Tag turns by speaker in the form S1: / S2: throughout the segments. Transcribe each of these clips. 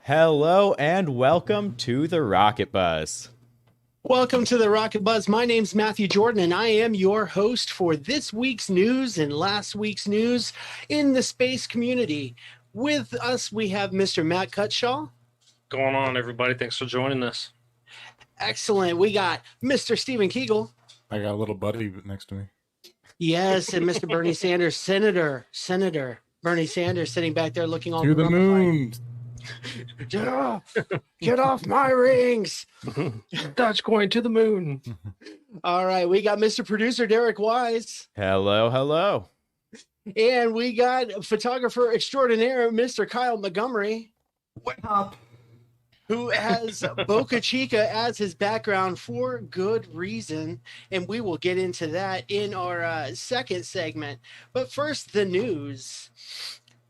S1: Hello and welcome to the Rocket Buzz.
S2: Welcome to the Rocket Buzz. My name's Matthew Jordan, and I am your host for this week's news and last week's news in the space community. With us, we have Mr. Matt Cutshaw.
S3: Going on, everybody? Thanks for joining us.
S2: Excellent. We got Mr. Stephen Kegel.
S4: I got a little buddy next to me.
S2: Yes, and Mr. Bernie Sanders, Senator Bernie Sanders, sitting back there looking all
S4: To the moon.
S2: Get off my rings.
S3: Dogecoin to the moon.
S2: All right, we got Mr. Producer Derek Wise.
S1: Hello.
S2: And we got photographer extraordinaire, Mr. Kyle Montgomery.
S5: What up?
S2: Who has Boca Chica as his background for good reason. And we will get into that in our second segment. But first, the news.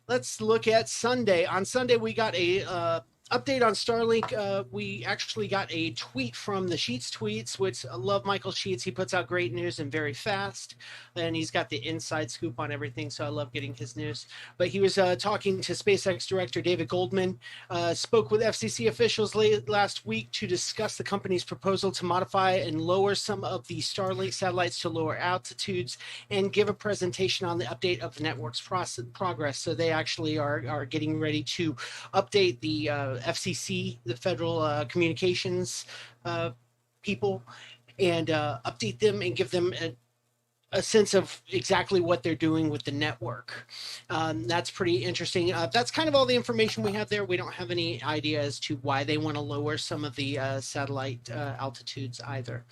S2: Let's look at Sunday. On Sunday, we got a update on Starlink. We actually got a tweet from the Sheets tweets, which I love Michael Sheets. He puts out great news and very fast, and he's got the inside scoop on everything, so I love getting his news. But he was talking to SpaceX director David Goldman, spoke with FCC officials last week to discuss the company's proposal to modify and lower some of the Starlink satellites to lower altitudes and give a presentation on the update of the network's progress. So they actually are getting ready to update the FCC, the Federal Communications people, and update them and give them a sense of exactly what they're doing with the network. That's pretty interesting. That's kind of all the information we have there. We don't have any idea as to why they want to lower some of the satellite altitudes either.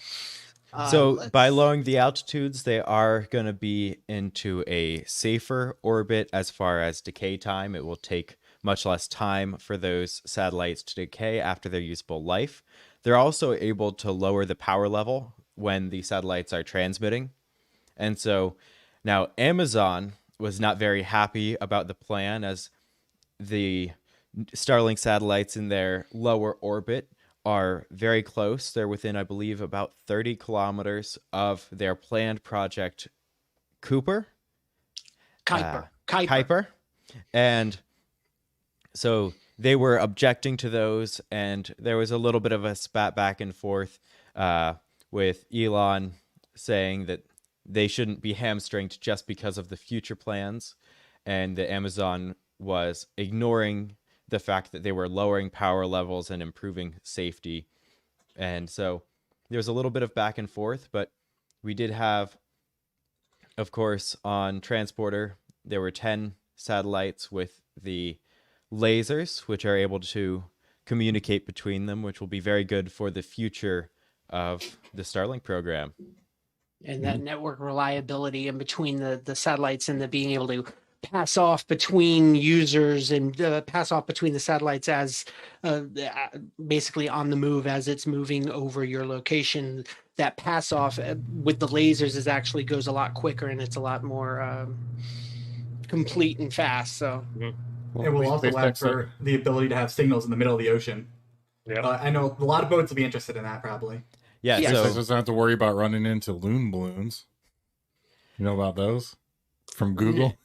S1: So by lowering the altitudes, they are going to be into a safer orbit as far as decay time. It will take much less time for those satellites to decay after their useful life. They're also able to lower the power level when the satellites are transmitting. And so now Amazon was not very happy about the plan, as the Starlink satellites in their lower orbit are very close. They're within, I believe, about 30 kilometers of their planned project Kuiper. And so they were objecting to those, and there was a little bit of a spat back and forth with Elon saying that they shouldn't be hamstringed just because of the future plans, and that Amazon was ignoring the fact that they were lowering power levels and improving safety. And so there was a little bit of back and forth, but we did have, of course, on Transporter, there were 10 satellites with the lasers, which are able to communicate between them, which will be very good for the future of the Starlink program.
S2: And that network reliability in between the satellites and the being able to pass off between users and pass off between the satellites as basically on the move as it's moving over your location. That pass off with the lasers actually goes a lot quicker, and it's a lot more complete and fast. So
S5: it will also allow for the ability to have signals in the middle of the ocean.
S3: Yeah,
S5: I know a lot of boats will be interested in that probably.
S1: Yeah,
S2: Yes.
S4: So
S1: so
S4: doesn't have to worry about running into loon balloons. You know about those from Google?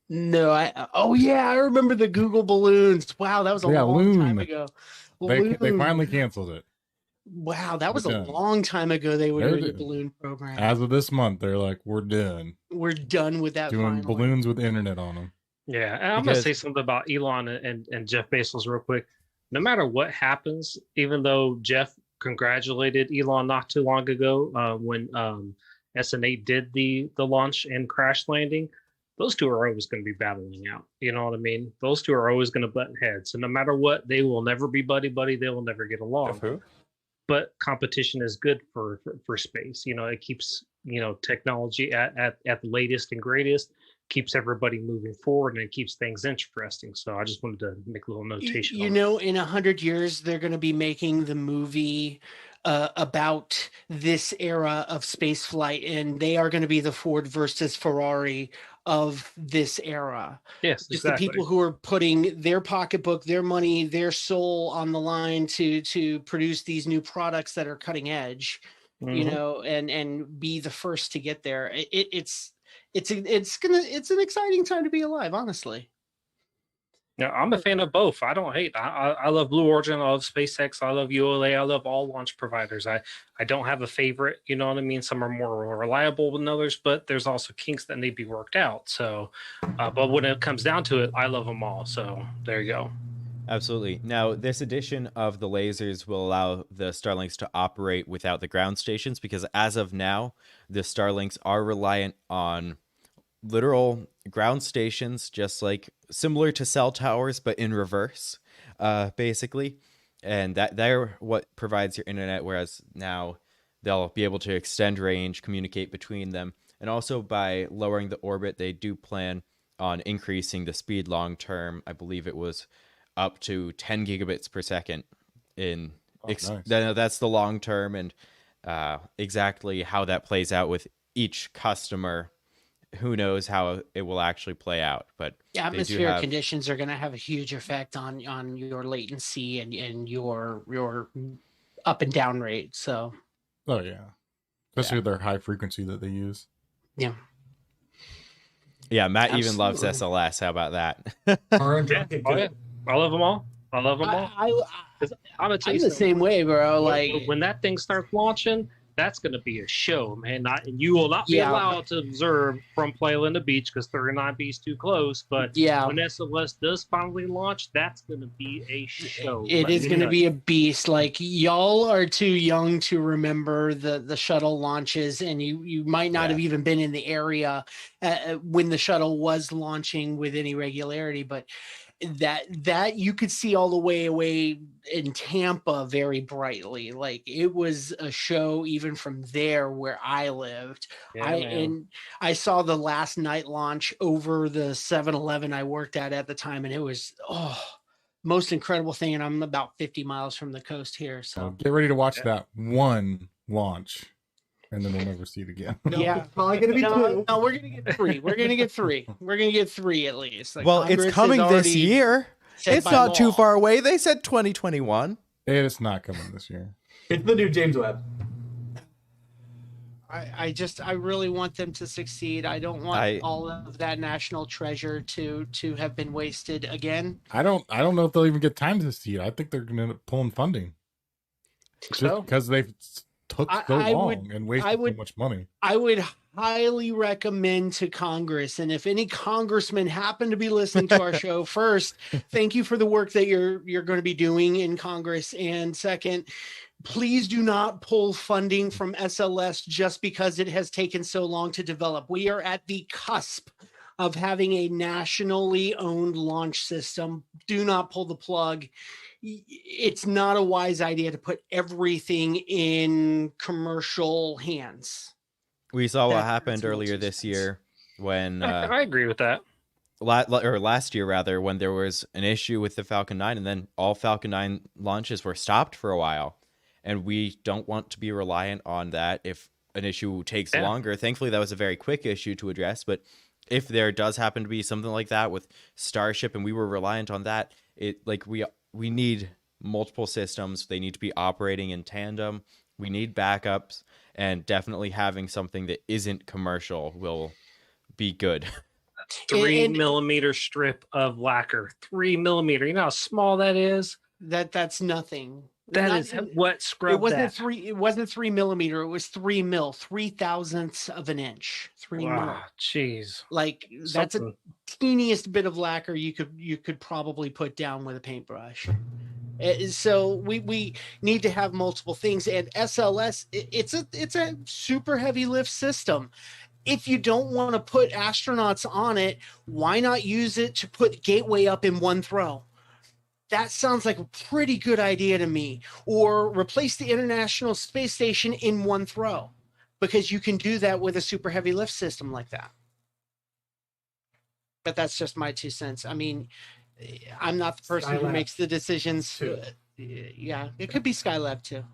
S2: No, I remember the Google balloons. Wow, that was a long time ago.
S4: They finally canceled it.
S2: Wow, that was
S4: They're
S2: a
S4: done.
S2: long time ago. They were
S4: They're
S2: doing the
S4: done.
S2: balloon program.
S4: As of this month, they're like, we're done
S2: We're done with that.
S4: doing
S2: finally.
S4: balloons with internet on them.
S3: yeah. And I'm
S1: Because-
S3: gonna say something about Elon and Jeff Bezos real quick. No matter what happens, even though Jeff congratulated Elon not too long ago when SN8 did the launch and crash landing, those two are always going to be battling out. You know what I mean? Those two are always going to butt heads. So no matter what, they will never be buddy buddy. They will never get along.
S1: who?
S3: But competition is good for space. You know, it keeps technology at the latest and greatest, keeps everybody moving forward, and it keeps things interesting. So I just wanted to make a little notation.
S2: You know, in 100 years, they're going to be making the movie about this era of space flight, and they are going to be the Ford versus Ferrari of this era.
S3: Yes,
S2: Just
S3: exactly.
S2: the people who are putting their pocketbook, their money, their soul on the line to produce these new products that are cutting edge, you
S3: Mhm.
S2: know, and be the first to get there. It's an exciting time to be alive, honestly.
S3: Yeah, I'm a fan of both. I don't hate. I love Blue Origin. I love SpaceX. I love ULA. I love all launch providers. I don't have a favorite. You know what I mean? Some are more reliable than others, but there's also kinks that need to be worked out. So, but when it comes down to it, I love them all. So there you go.
S1: Absolutely. Now, this edition of the lasers will allow the Starlinks to operate without the ground stations because as of now, the Starlinks are reliant on literal ground stations, just like similar to cell towers, but in reverse, basically. And that they're what provides your internet, whereas now they'll be able to extend range, communicate between them. And also by lowering the orbit, they do plan on increasing the speed long term. I believe it was up to 10 gigabits per second in
S4: Nice.
S1: that's the long term, and exactly how that plays out with each customer, who knows how it will actually play out. But
S2: Yeah,
S1: they do
S2: atmospheric
S1: have,
S2: conditions are going to have a huge effect on your latency and your up and down rate. So
S4: Oh yeah, especially with their high frequency that they use.
S2: yeah,
S1: yeah, Matt even loves
S2: Absolutely.
S1: SLS. How about that?
S5: Orange
S3: Yeah.
S5: rocket,
S3: Oh,
S5: good.
S3: yeah. I love them all. I love them all.
S2: I,
S3: 'Cause I'm gonna tell
S2: I'm
S3: you
S2: the
S3: something.
S2: same way, bro. Like,
S3: When that thing starts launching, that's going to be a show, man. And you will not be
S2: Yeah.
S3: allowed to observe from Playland Beach because 39B is too close. But
S2: yeah,
S3: when SLS does finally launch, that's going to be a show.
S2: it
S3: Let
S2: is
S3: me
S2: going to
S3: know.
S2: be a beast. Like, y'all are too young to remember the shuttle launches, and you might not have even been in the area when the shuttle was launching with any regularity, but that you could see all the way away in Tampa very brightly. Like, it was a show even from there where I lived.
S3: Yeah, man.
S2: And I saw the last night launch over the 7-Eleven I worked at the time, and it was most incredible thing. And I'm about 50 miles from the coast here,
S4: So
S2: so
S4: get ready to watch
S3: Yeah.
S4: that one launch, and then we'll never see it again.
S5: No,
S2: Yeah.
S5: it's probably going to be two.
S2: no, we're gonna get three. We're gonna get three. We're gonna get three at least. Like,
S1: Well, it's
S2: Congress
S1: coming
S2: has
S1: this
S2: already
S1: year.
S2: set
S1: It's
S2: by
S1: not too
S2: law.
S1: far away. They said 2021.
S4: It's not coming this year.
S5: It's the new James Webb.
S2: I really want them to succeed. I don't want all of that national treasure to have been wasted again.
S4: I don't know if they'll even get time to see it. I think they're going to end up pulling funding just
S2: So
S4: because they took so
S2: I
S4: long
S2: would-
S4: and wasted so much money.
S2: I would highly recommend to Congress, and if any congressmen happen to be listening to our show, first, thank you for the work that you're going to be doing in Congress, and second, please do not pull funding from SLS just because it has taken so long to develop. We are at the cusp of having a nationally owned launch system. Do not pull the plug. It's not a wise idea to put everything in commercial hands.
S1: We saw what
S2: That's
S1: happened
S2: my
S1: earlier
S2: 2
S1: this
S2: cents.
S1: year when
S3: I agree with that.
S1: last year rather, when there was an issue with the Falcon 9, and then all Falcon 9 launches were stopped for a while. And we don't want to be reliant on that if an issue takes longer. Thankfully, that was a very quick issue to address. But if there does happen to be something like that with Starship and we were reliant on that, we need multiple systems. They need to be operating in tandem. We need backups, and definitely having something that isn't commercial will be good.
S3: 3 millimeter strip of lacquer. 3 millimeter. You know how small that is?
S2: That's nothing.
S3: That
S2: Not-
S3: is what scrubbed
S2: It wasn't
S3: that.
S2: 3. It wasn't 3 millimeter. It was 3 mil, 3,000ths of an inch. 3 mil.
S3: Wow, jeez.
S2: Like, that's a
S3: Something.
S2: teeniest bit of lacquer you could probably put down with a paintbrush. So we need to have multiple things, and SLS it's a super heavy lift system. If you don't want to put astronauts on it, why not use it to put Gateway up in one throw? That sounds like a pretty good idea to me. Or replace the International Space Station in one throw, because you can do that with a super heavy lift system like that. But that's just my 2 cents. I mean, I'm not the person who
S5: Skylab
S2: makes the decisions.
S5: too.
S2: Yeah, it could be Skylab too.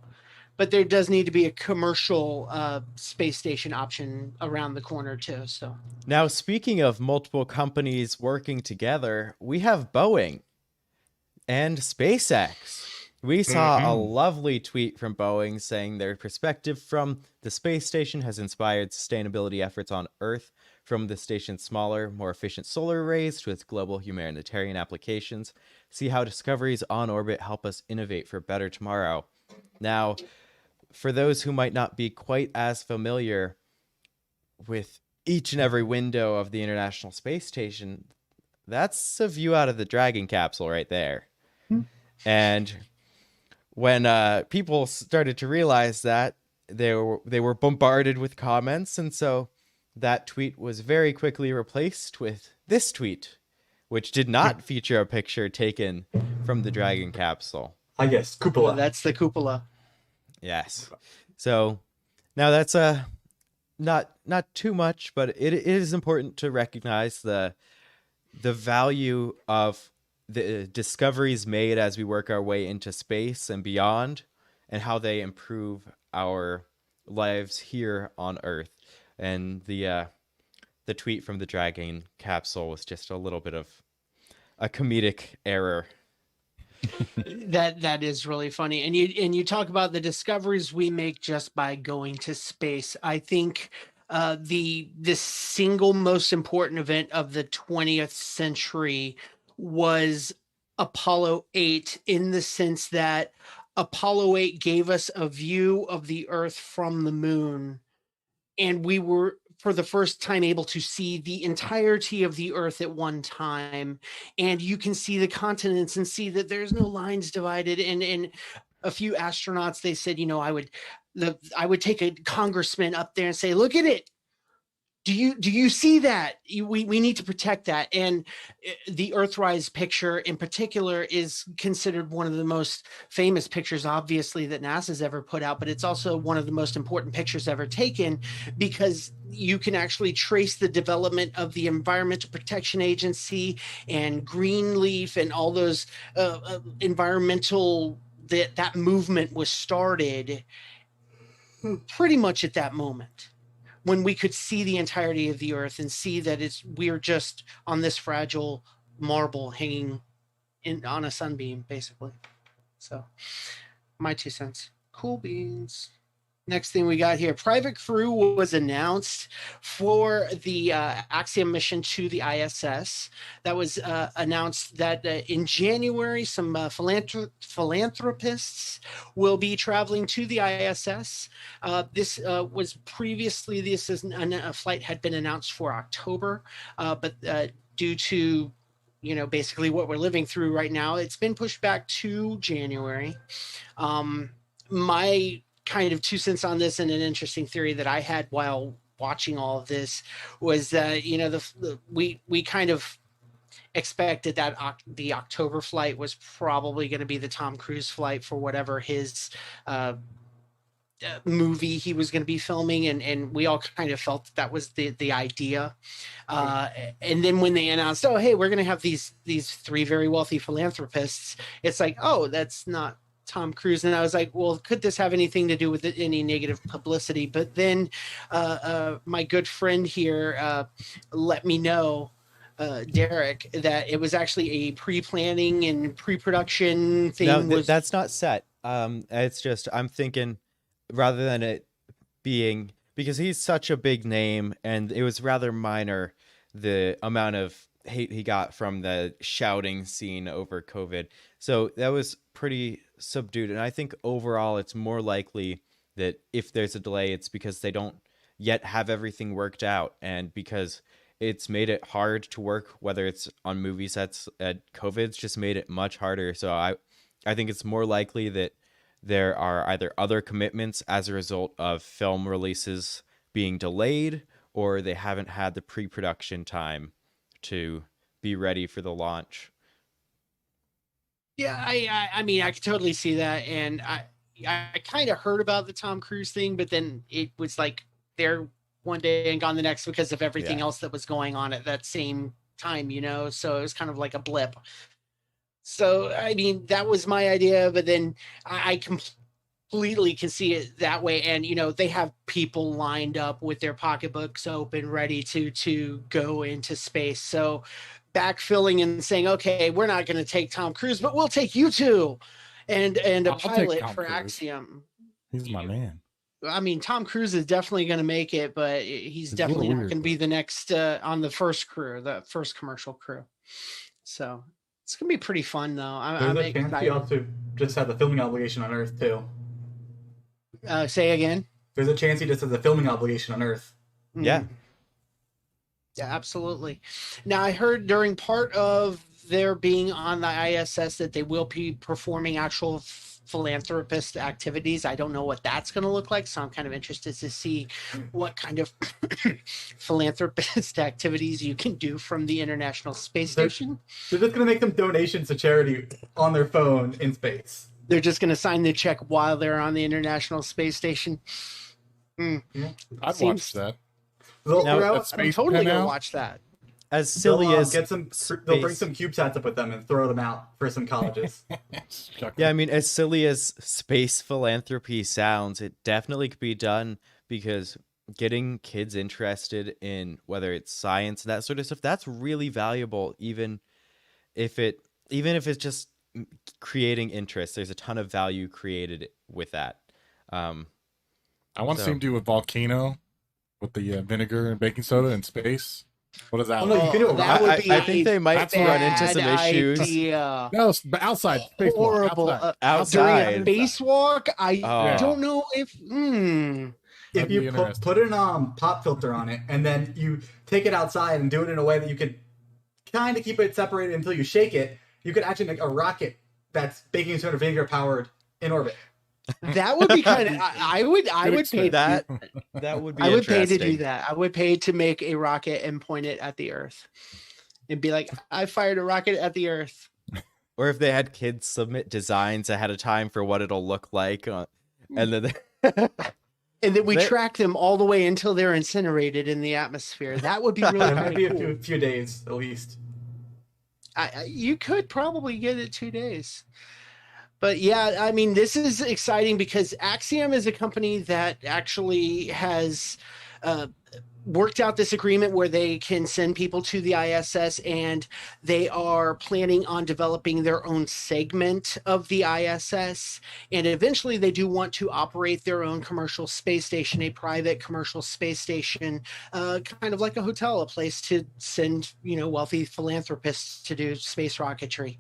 S2: But there does need to be a commercial space station option around the corner too. So
S1: Now, speaking of multiple companies working together, we have Boeing and SpaceX. We saw a lovely tweet from Boeing saying their perspective from the space station has inspired sustainability efforts on Earth from the station's smaller, more efficient solar arrays to its global humanitarian applications. See how discoveries on orbit help us innovate for a better tomorrow. Now, for those who might not be quite as familiar with each and every window of the International Space Station, that's a view out of the Dragon capsule right there. And when people started to realize that, they were bombarded with comments, and so that tweet was very quickly replaced with this tweet, which did not feature a picture taken from the Dragon capsule.
S5: I guess cupola.
S2: That's the cupola.
S1: Yes. So now that's not too much, but it is important to recognize the value of the discoveries made as we work our way into space and beyond, and how they improve our lives here on Earth. And the tweet from the Dragon capsule was just a little bit of a comedic error.
S2: That is really funny. And you talk about the discoveries we make just by going to space. I think the single most important event of the 20th century was Apollo 8, in the sense that Apollo 8 gave us a view of the Earth from the moon, and we were for the first time able to see the entirety of the Earth at one time, and you can see the continents and see that there's no lines divided. And a few astronauts, they said, I would take a congressman up there and say, look at it. Do you see that? We need to protect that. And the Earthrise picture in particular is considered one of the most famous pictures, obviously, that NASA's ever put out, but it's also one of the most important pictures ever taken, because you can actually trace the development of the Environmental Protection Agency and Greenleaf and all those environmental, that movement was started pretty much at that moment, when we could see the entirety of the Earth and see that we're just on this fragile marble hanging on a sunbeam, basically. So, my 2 cents. Cool beans. Next thing we got here, Private Crew was announced for the Axiom mission to the ISS. That was announced that in January, some philanthropists will be traveling to the ISS. This was previously, a flight had been announced for October, but due to basically what we're living through right now, it's been pushed back to January. My kind of 2 cents on this, and an interesting theory that I had while watching all of this, was that we kind of expected that the October flight was probably going to be the Tom Cruise flight for whatever his movie he was going to be filming, and we all kind of felt that was the idea. And then when they announced, oh hey, we're going to have these 3 very wealthy philanthropists, it's like, oh, that's not Tom Cruise. And I was like, well, could this have anything to do with any negative publicity? But then my good friend here let me know, Derek, that it was actually a pre-planning and pre-production thing.
S1: No, that's not set. It's just, I'm thinking, rather than it being, because he's such a big name, and it was rather minor, the amount of hate he got from the shouting scene over COVID. So that was pretty subdued. And I think overall it's more likely that if there's a delay, it's because they don't yet have everything worked out, and because it's made it hard to work, whether it's on movie sets. COVID's just made it much harder. So I think it's more likely that there are either other commitments as a result of film releases being delayed, or they haven't had the pre-production time to be ready for the launch.
S2: Yeah, I mean, I could totally see that. And I kind of heard about the Tom Cruise thing, but then it was like there one day and gone the next because of everything else that was going on at that same time, so it was kind of like a blip. So, I mean, that was my idea, but then I completely can see it that way. And, they have people lined up with their pocketbooks open, ready to go into space. So backfilling and saying, okay, we're not going to take Tom Cruise, but we'll take you two, and a
S4: I'll take
S2: pilot
S4: Tom
S2: for
S4: Cruise.
S2: Axiom.
S4: He's my man.
S2: I mean, Tom Cruise is definitely going to make it, but he's
S4: It's a
S2: definitely
S4: little
S2: not
S4: weird,
S2: going to be
S4: but-
S2: the next on the first crew, the first commercial crew. So it's going to be pretty fun, though. I'm
S5: There's a chance he
S2: excited.
S5: also just has a filming obligation on Earth too.
S2: Say again.
S5: There's a chance he just has a filming obligation on Earth.
S1: Yeah.
S2: Mm. Yeah, absolutely. Now, I heard during part of their being on the ISS that they will be performing actual philanthropist activities. I don't know what that's going to look like, so I'm kind of interested to see what kind of philanthropist activities you can do from the International Space Station.
S5: They're just gonna make them donations to charity on their phone in space.
S2: They're just going to sign the check while they're on the International Space Station.
S4: I'd
S2: Seems-
S4: watch that.
S5: They'll,
S1: Now,
S5: throw out-
S4: that's-
S2: I'm
S4: Space
S2: totally
S4: pen
S2: going to
S4: out?
S2: watch that.
S1: As silly
S5: they'll,
S1: as
S5: get some. They'll bring some CubeSats up with them and throw them out for some colleges.
S1: yeah, I mean, as silly as space philanthropy sounds, it definitely could be done because getting kids interested in whether it's science and that sort of stuff, that's really valuable. Even if it's just creating interest, there's a ton of value created with that.
S4: I want to
S1: So-
S4: see him do a volcano with the vinegar and baking soda in space. What is that?
S5: Oh, no, you can do a
S2: that
S5: rocket.
S2: would be
S1: I think they might
S4: That's
S1: run into some
S2: bad
S1: issues.
S2: idea.
S4: No, it's outside. Spacewalk,
S2: Horrible.
S4: outside.
S2: During a
S1: Outside.
S2: spacewalk, I
S1: Oh.
S2: don't know if.
S5: If
S4: That'd be
S5: you
S4: interesting.
S5: put an pop filter on it and then you take it outside and do it in a way that you could kind of keep it separated until you shake it, you could actually make a rocket that's baking soda vinegar powered in orbit.
S2: That would be kind of. I would pay
S1: that. That would be
S2: I would pay to do
S1: interesting.
S2: that. I would pay to make a rocket and point it at the Earth, and be like, "I fired a rocket at the Earth."
S1: Or if they had kids submit designs ahead of time for what it'll look like, and then
S2: And then we
S1: They-
S2: track them all the way until they're incinerated in the atmosphere. That would be really
S5: It
S2: kind
S5: might be
S2: of
S5: a
S2: cool.
S5: few days at least.
S2: You could probably get it 2 days. But yeah, I mean, this is exciting because Axiom is a company that actually has worked out this agreement where they can send people to the ISS, and they are planning on developing their own segment of the ISS. And eventually they do want to operate their own commercial space station, a private commercial space station, kind of like a hotel, a place to send, wealthy philanthropists to do space rocketry.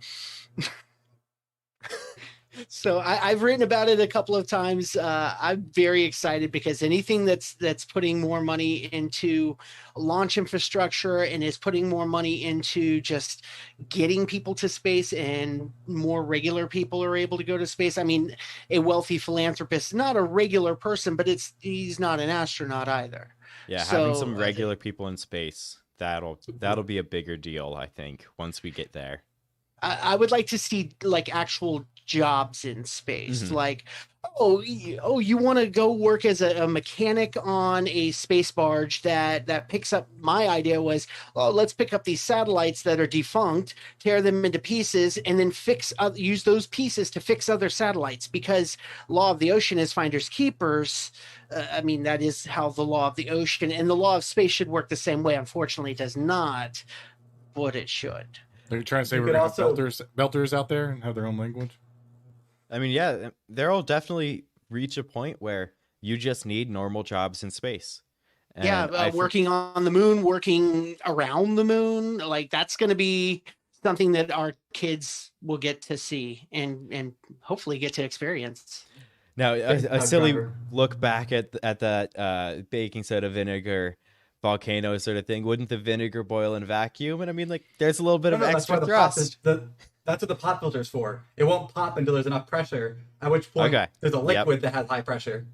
S2: So I've written about it a couple of times. I'm very excited because anything that's putting more money into launch infrastructure and is putting more money into just getting people to space, and more regular people are able to go to space. I mean, a wealthy philanthropist, not a regular person, but he's not an astronaut either.
S1: yeah, having
S2: So,
S1: some regular people in space, that'll be a bigger deal, I think, once we get there.
S2: I would like to see like actual jobs in space.
S1: Mhm.
S2: Like, you want to go work as a mechanic on a space barge that picks up. My idea was, let's pick up these satellites that are defunct, tear them into pieces, and then use those pieces to fix other satellites, because law of the ocean is finders keepers. I mean, that is how the law of the ocean and the law of space should work the same way. Unfortunately, it does not, but it should.
S4: They're trying to say
S5: You
S4: we're
S5: could
S4: gonna have
S5: also-
S4: belters out there and have their own language.
S1: I mean, yeah, there'll definitely reach a point where you just need normal jobs in space. And I think-
S2: Working on the moon, working around the moon, like that's going to be something that our kids will get to see and hopefully get to experience.
S1: Now,
S5: Thanks,
S1: a
S5: Doug
S1: silly
S5: Driver.
S1: look back at that baking soda vinegar volcano sort of thing. Wouldn't the vinegar boil in vacuum? And I mean, like, there's a little bit of
S5: That's
S1: extra
S5: why the pop
S1: thrust.
S5: that's what the pop filter's for. It won't pop until there's enough pressure, at which point
S1: Okay.
S5: there's a
S1: Yep.
S5: liquid that has high pressure.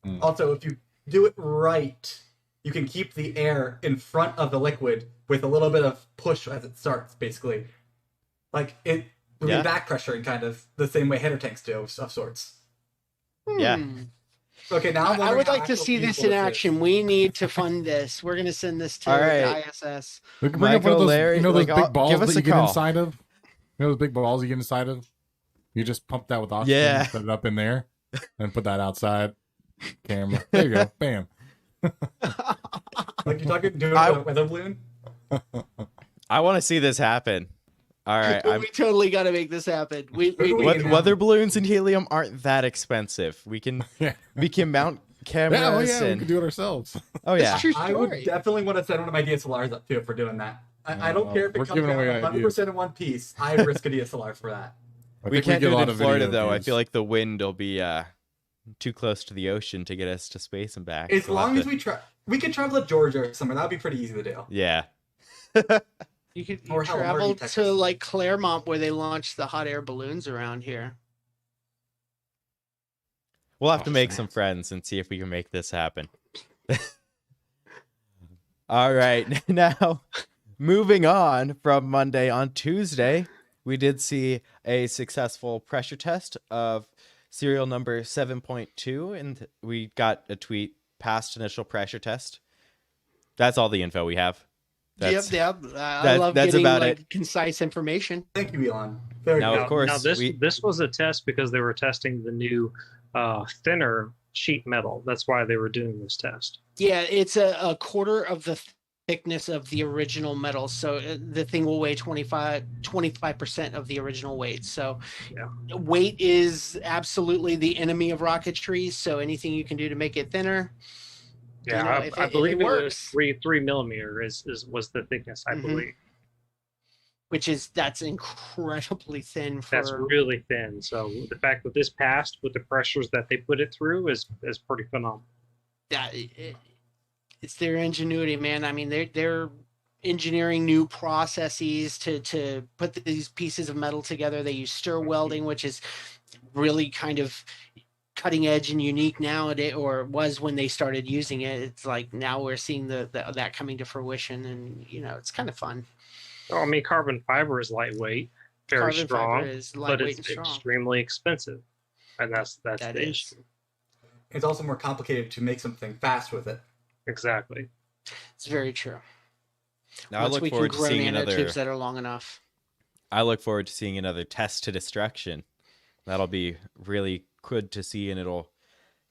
S4: Mm.
S5: Also, if you do it right, you can keep the air in front of the liquid with a little bit of push as it starts, basically. Like, it would
S1: Yeah.
S5: be back pressuring, kind of, the same way header tanks do, of sorts.
S1: Yeah.
S2: Hmm.
S5: Okay, now I'm
S2: I
S5: wondering
S2: would
S5: how
S2: like to
S5: actual
S2: see this
S5: feasible
S2: in
S5: is.
S2: action. We need to fund this. We're going to send this to
S1: All
S2: the
S1: right.
S2: ISS.
S4: We can bring up one
S1: Michael,
S4: of those,
S1: Larry,
S4: those
S1: like,
S4: big
S1: give
S4: balls
S1: us
S4: that
S1: a
S4: you get
S1: call.
S4: inside of. Those big balls you get inside of. You just pump that with oxygen,
S1: Yeah.
S4: set it up in there, and put that outside. Camera. There you go. Bam.
S5: Like, you're talking doing
S1: I-
S5: a weather balloon?
S1: I want to see this happen. All right.
S2: We totally got to make this happen. We
S5: What-
S2: need
S1: What
S2: to-
S5: Yeah.
S1: weather balloons and helium aren't that expensive. We can
S4: Yeah.
S1: mount cameras
S4: we
S1: and
S4: can do it ourselves.
S1: oh
S2: It's
S1: yeah,
S2: true
S5: I would
S2: story.
S5: definitely want to set one of my DSLRs up too for doing that. I don't care if
S4: We're
S5: it comes
S4: giving
S5: out
S4: away
S5: 100% in one piece. I risk a DSLR for that.
S4: I
S1: we
S4: think
S1: can't
S4: get
S1: do
S4: a
S1: it
S4: lot
S1: in
S4: of
S1: Florida
S4: video
S1: though. I
S4: views.
S1: feel like the wind will be too close to the ocean to get us to space and back.
S5: As
S1: We'll have
S5: long as
S1: to-
S5: we could travel to Georgia or somewhere. That would be pretty easy to do.
S1: yeah.
S2: You could
S5: Or hell,
S2: travel
S5: Marty,
S2: to
S5: Texas.
S2: like Claremont where they launched the hot air balloons around here.
S1: We'll have to
S4: Oh,
S1: make
S4: snap.
S1: some friends and see if we can make this happen. All right. Now, moving on from Monday, on Tuesday, we did see a successful pressure test of serial number 7.2, and we got a tweet past initial pressure test. That's all the info we have. That's,
S2: Yep. I love
S1: that's
S2: getting
S1: about
S2: like
S1: it.
S2: concise information.
S5: Thank you, Elon. Very
S1: Now,
S5: good.
S1: of course,
S3: Now this
S1: we-
S3: this was a test because they were testing the new thinner sheet metal. That's why they were doing this test.
S2: Yeah, it's a quarter of the thickness of the original metal. So the thing will weigh 25% of the original weight. So
S3: Yeah.
S2: weight is absolutely the enemy of rocketry. So anything you can do to make it thinner.
S3: Yeah,
S2: You know, if
S3: I
S2: it
S3: believe it was
S2: works.
S3: 3 millimeter was the thickness. I
S2: Mhm.
S3: believe
S2: That's incredibly thin for
S3: that's really thin. So the fact that this passed with the pressures that they put it through is pretty phenomenal.
S2: that. It's their ingenuity, man. I mean, they're engineering new processes to put these pieces of metal together. They use stir welding, which is really kind of cutting edge and unique nowadays, or was when they started using it. It's like now we're seeing that coming to fruition, and it's kind of fun.
S3: Oh, I mean, carbon fiber is lightweight, very
S2: Carbon
S3: strong,
S2: fiber is
S3: but
S2: lightweight
S3: it's
S2: and strong.
S3: extremely expensive, and that's
S2: That
S3: the
S2: is.
S3: issue.
S5: It's also more complicated to make something fast with it.
S3: Exactly.
S2: It's very true.
S1: now I
S2: Once
S1: look
S2: we can
S1: forward to
S2: grow
S1: seeing
S2: nanotubes
S1: another.
S2: that are long enough.
S1: I look forward to seeing another test to destruction. That'll be really good to see, and it'll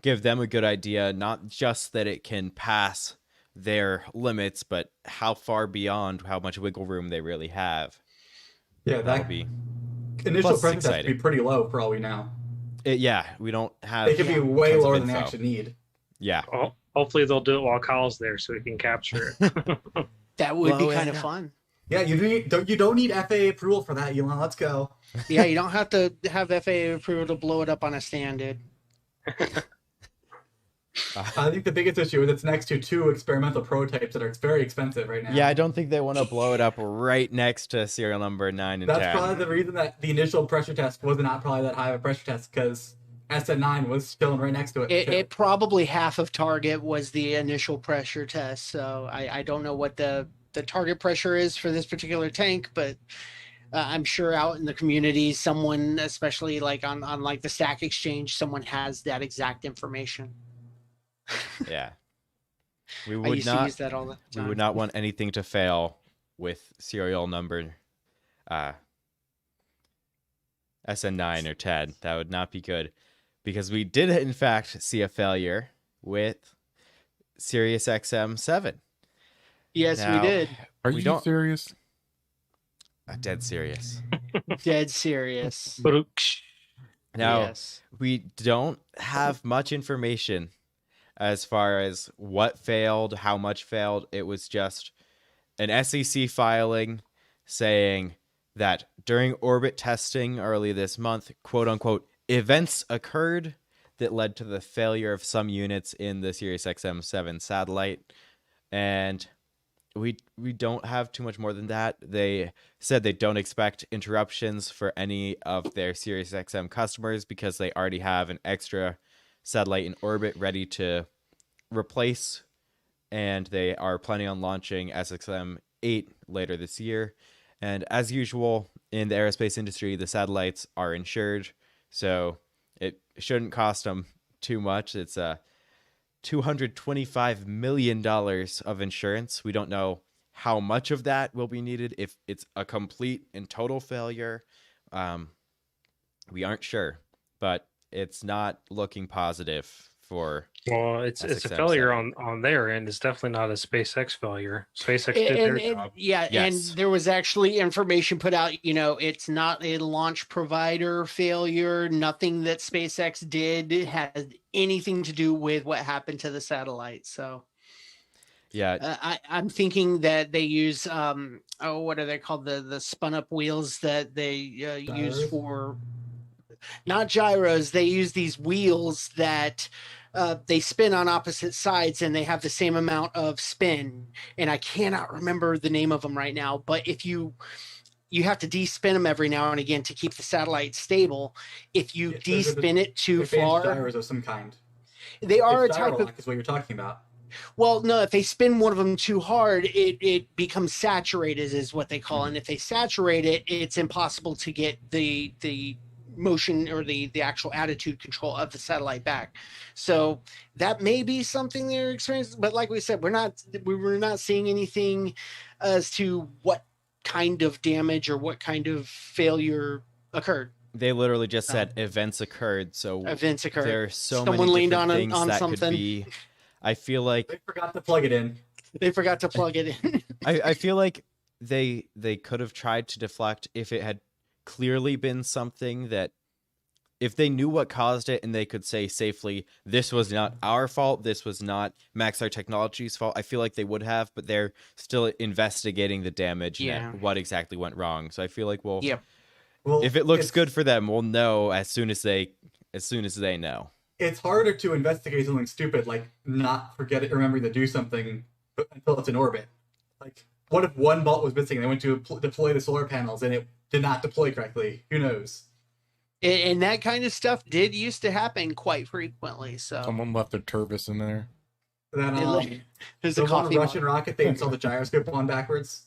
S1: give them a good idea, not just that it can pass their limits, but how far beyond, how much wiggle room they really have.
S5: Yeah,
S1: That'll
S5: that
S1: be
S5: initial
S1: plus
S5: pressure test
S1: exciting.
S5: could be pretty low for all we know.
S1: yeah. We don't have.
S5: They could be way
S1: tons of
S5: lower than they
S1: info.
S5: actually need.
S1: Yeah,
S3: Well, hopefully they'll do it while Kyle's there so we can capture it.
S2: That would be
S1: Well,
S2: kind of
S1: yeah.
S2: fun.
S5: Yeah, you don't need FAA approval for that, Elon. Let's go.
S2: Yeah, you don't have to have FAA approval to blow it up on a stand, dude.
S5: I think the biggest issue is it's next to two experimental prototypes that are very expensive right now.
S1: yeah. I don't think they want to blow it up right next to serial number 9 and
S5: That's
S1: 10.
S5: probably the reason that the initial pressure test was not probably that high of a pressure test, because SN9 was chilling right next to it. too.
S2: It probably half of target was the initial pressure test. So I don't know what the target pressure is for this particular tank, but I'm sure out in the community, someone, especially like on like the Stack Exchange, someone has that exact information.
S1: Yeah, we
S2: I
S1: would
S2: used to
S1: not.
S2: use that all the
S1: We
S2: time.
S1: would not want anything to fail with serial number SN9 or 10. That would not be good, because we did in fact see a failure with Sirius XM 7.
S2: Yes,
S1: Now,
S2: we did.
S4: Are
S1: We
S4: you
S1: don't-
S4: serious?
S1: Dead serious.
S2: Dead serious.
S3: But
S1: Now,
S2: Yes.
S1: we don't have much information as far as what failed, how much failed. It was just an SEC filing saying that during orbit testing early this month, quote unquote, events occurred that led to the failure of some units in the Sirius XM-7 satellite. And we don't have too much more than that. They said they don't expect interruptions for any of their Sirius XM customers because they already have an extra satellite in orbit ready to replace, and they are planning on launching SXM-8 later this year. And as usual in the aerospace industry, the satellites are insured, so it shouldn't cost them too much. It's $225 million of insurance. We don't know how much of that will be needed. If it's a complete and total failure, we aren't sure, but it's not looking positive for
S3: Well, it's a
S1: SXM
S3: failure
S1: 7.
S3: on their end. It's definitely not a SpaceX failure. SpaceX did their job.
S2: Yeah,
S1: Yes.
S2: and there was actually information put out. It's not a launch provider failure. Nothing that SpaceX did had anything to do with what happened to the satellite. So
S1: Yeah,
S2: I'm thinking that they use what are they called, the spun up wheels that they use
S5: Gyros?
S2: for, not gyros. They use these wheels that they spin on opposite sides and they have the same amount of spin. And I cannot remember the name of them right now, but if you have to de-spin them every now and again to keep the satellite stable. If you de-spin it too
S5: Advanced
S2: far,
S5: gyros of some kind.
S2: they are a
S5: It's
S2: type of,
S5: Gyrolock is what you're talking about.
S2: well, no, if they spin one of them too hard, it becomes saturated, is what they call it. And if they saturate it, it's impossible to get the motion or the actual attitude control of the satellite back. So that may be something they're experiencing. But like we said, we were not seeing anything as to what kind of damage or what kind of failure occurred.
S1: they literally just said events occurred. So
S2: Events occurred.
S1: there are so
S2: Someone
S1: many
S2: leaned
S1: different
S2: on
S1: things that
S2: something.
S1: could be. I feel like
S5: They forgot to plug it in.
S2: They forgot to plug it in.
S1: I feel like they could have tried to deflect if it had clearly been something that, if they knew what caused it and they could say safely, this was not our fault, this was not Maxar Technologies' fault, I feel like they would have, but they're still investigating the damage
S2: Yeah.
S1: and what exactly went wrong. So I feel like
S2: Yep.
S5: Well,
S1: if it looks
S5: it's-
S1: good for them, we'll know as soon as they know.
S5: It's harder to investigate something stupid like not remembering to do something until it's in orbit. Like, what if one bolt was missing and they went to deploy the solar panels and it did not deploy correctly? Who knows?
S2: And that kind of stuff did used to happen quite frequently. So
S4: Someone left their turbis in there.
S5: Then
S2: there's
S5: the
S2: a
S5: one
S2: coffee
S5: Russian rocket they installed the gyroscope on backwards.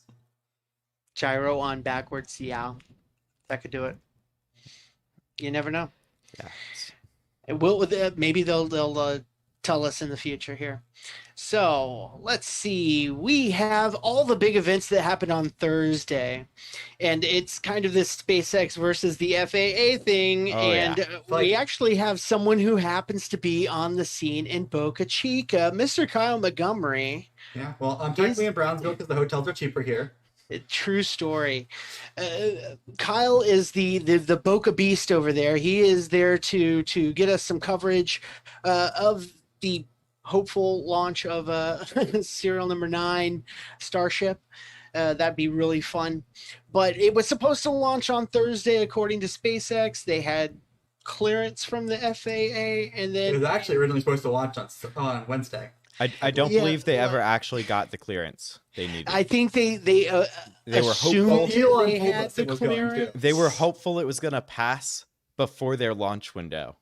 S2: gyro on backwards. Yeah, that could do it. You never know.
S1: Yeah.
S2: It will. Maybe they'll tell us in the future here. So let's see. We have all the big events that happened on Thursday, and it's kind of this SpaceX versus the FAA thing.
S1: Oh,
S2: and
S1: yeah.
S2: we actually have someone who happens to be on the scene in Boca Chica, Mr. Kyle Montgomery.
S5: Yeah, well, I'm technically in Brownsville because the hotels are cheaper here.
S2: True story. Kyle is the Boca Beast over there. He is there to get us some coverage of the hopeful launch of serial number 9 Starship. That'd be really fun. But it was supposed to launch on Thursday, according to SpaceX. They had clearance from the FAA, and
S5: It
S2: then
S5: was actually originally supposed to launch on Wednesday.
S1: I don't
S2: Yeah,
S1: believe they ever
S2: well-
S1: actually got the clearance they needed.
S2: I think they
S1: They were
S2: assumed
S1: hopeful.
S5: Elon
S2: they
S5: told
S2: had
S5: us
S2: the
S5: it was going to.
S2: clearance.
S1: They were hopeful it was going to pass before their launch window.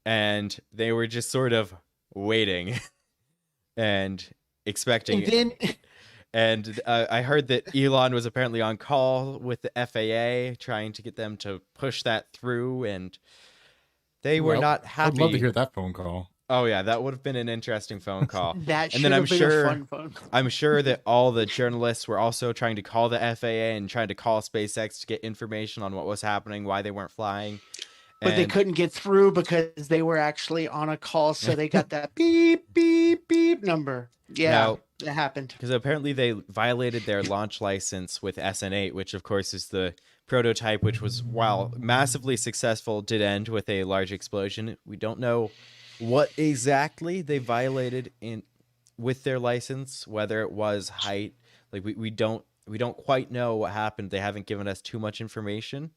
S1: And they were just sort of waiting and expecting
S2: And
S1: it.
S2: then
S1: And I heard that Elon was apparently on call with the FAA trying to get them to push that through, and they were
S4: Well,
S1: not
S4: I'd
S1: happy.
S4: love to hear that phone call.
S1: Oh yeah, that would have been an interesting phone call.
S2: that
S1: And
S2: should
S1: then
S2: have
S1: I'm
S2: been
S1: sure-
S2: a fun phone.
S1: I'm sure that all the journalists were also trying to call the FAA and trying to call SpaceX to get information on what was happening, why they weren't flying.
S2: But they
S1: And-
S2: couldn't get through because they were actually on a call, so they got that beep beep beep number. Yeah,
S1: Now-
S2: that happened.
S1: because apparently they violated their launch license with SN8, which of course is the prototype, which was, while massively successful, did end with a large explosion. We don't know what exactly they violated with their license, whether it was height. Like we don't quite know what happened. They haven't given us too much information.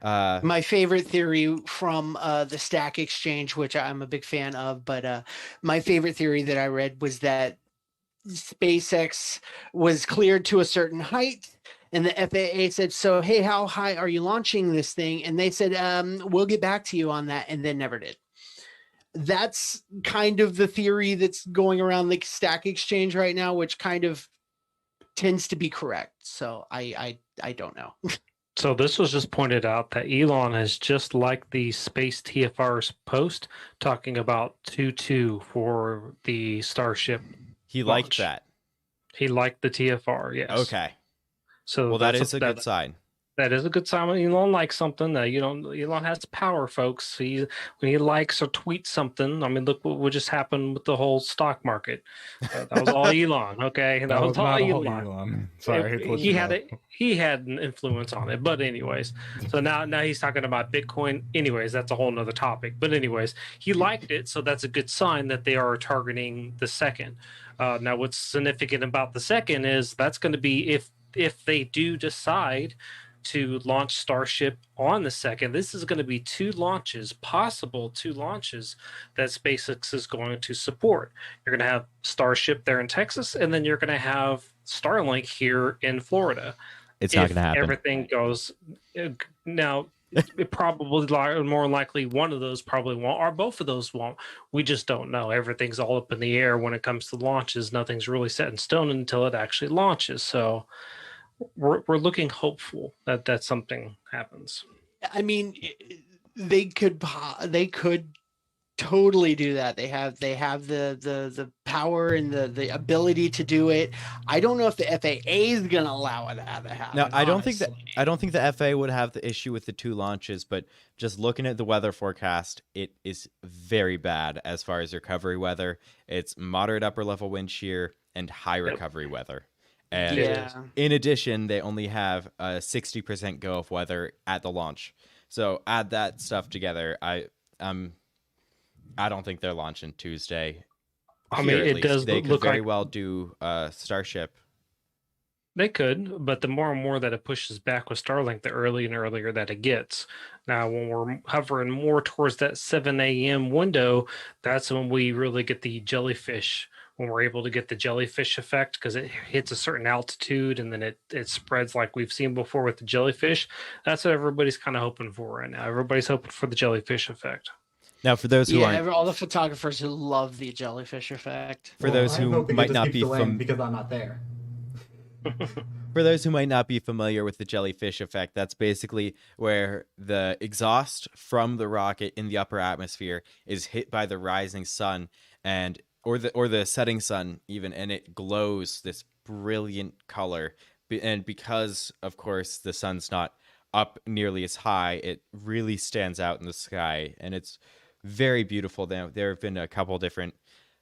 S2: My favorite theory from the Stack Exchange, which I'm a big fan of, but my favorite theory that I read was that SpaceX was cleared to a certain height, and the FAA said, "So, hey, how high are you launching this thing?" And they said, "We'll get back to you on that," and then never did. That's kind of the theory that's going around the Stack Exchange right now, which kind of tends to be correct. So I don't know.
S3: So this was just pointed out that Elon has just liked the Space TFR's post talking about 2-2 for the Starship.
S1: He liked
S3: Launch.
S1: that.
S3: He liked the TFR, yes.
S1: Okay.
S3: So
S1: Well, that
S3: that's
S1: is a good sign.
S3: That is a good sign when Elon likes something. Elon has power, folks. When he likes or tweets something. I mean, look what just happened with the whole stock market. That was all Elon. Okay,
S4: That was
S3: all
S4: not all
S3: Elon.
S4: Elon. Sorry, I hate to let
S3: He
S4: you
S3: had
S4: know.
S3: he had an influence on it. But anyways, so now he's talking about Bitcoin. Anyways, that's a whole nother topic. But anyways, he liked it, so that's a good sign that they are targeting the second. Now, what's significant about the second is that's going to be if they do decide to launch Starship on the second. This is going to be possible two launches that SpaceX is going to support. You're going to have Starship there in Texas, and then you're going to have Starlink here in Florida.
S1: It's not going to happen.
S3: Everything goes now. It probably more likely one of those probably won't, or both of those won't. We just don't know. Everything's all up in the air when it comes to launches. Nothing's really set in stone until it actually launches. So we're looking hopeful that something happens.
S2: I mean, they could totally do that. They have the power and the ability to do it. I don't know if the FAA is going to allow it to happen.
S1: No, I don't think
S2: honestly.
S1: I don't think the FAA would have the issue with the two launches, but just looking at the weather forecast, it is very bad as far as recovery weather. It's moderate upper level wind shear and high recovery weather. And
S2: Yeah.
S1: in addition, they only have a 60% go of weather at the launch. So add that stuff together. I don't think they're launching Tuesday.
S3: I mean,
S1: Here, at
S3: it
S1: least.
S3: does
S1: They could
S3: look
S1: very
S3: like
S1: well do Starship.
S3: they could, but the more and more that it pushes back with Starlink, the earlier and earlier that it gets. Now, when we're hovering more towards that 7 a.m. window, that's when we really get the jellyfish. When we're able to get the jellyfish effect, because it hits a certain altitude and then it spreads like we've seen before with the jellyfish. That's what everybody's kind of hoping for right now. Everybody's hoping for the jellyfish effect.
S1: Now, for those who aren't,
S2: all the photographers who love the jellyfish effect.
S1: for those
S5: I'm
S1: who
S5: hoping
S1: might
S5: it just
S1: not
S5: keeps
S1: be
S5: delaying because I'm not there.
S1: For those who might not be familiar with the jellyfish effect, that's basically where the exhaust from the rocket in the upper atmosphere is hit by the rising sun or the setting sun even, and it glows this brilliant color. And because, of course, the sun's not up nearly as high, it really stands out in the sky, and it's very beautiful. There have been a couple different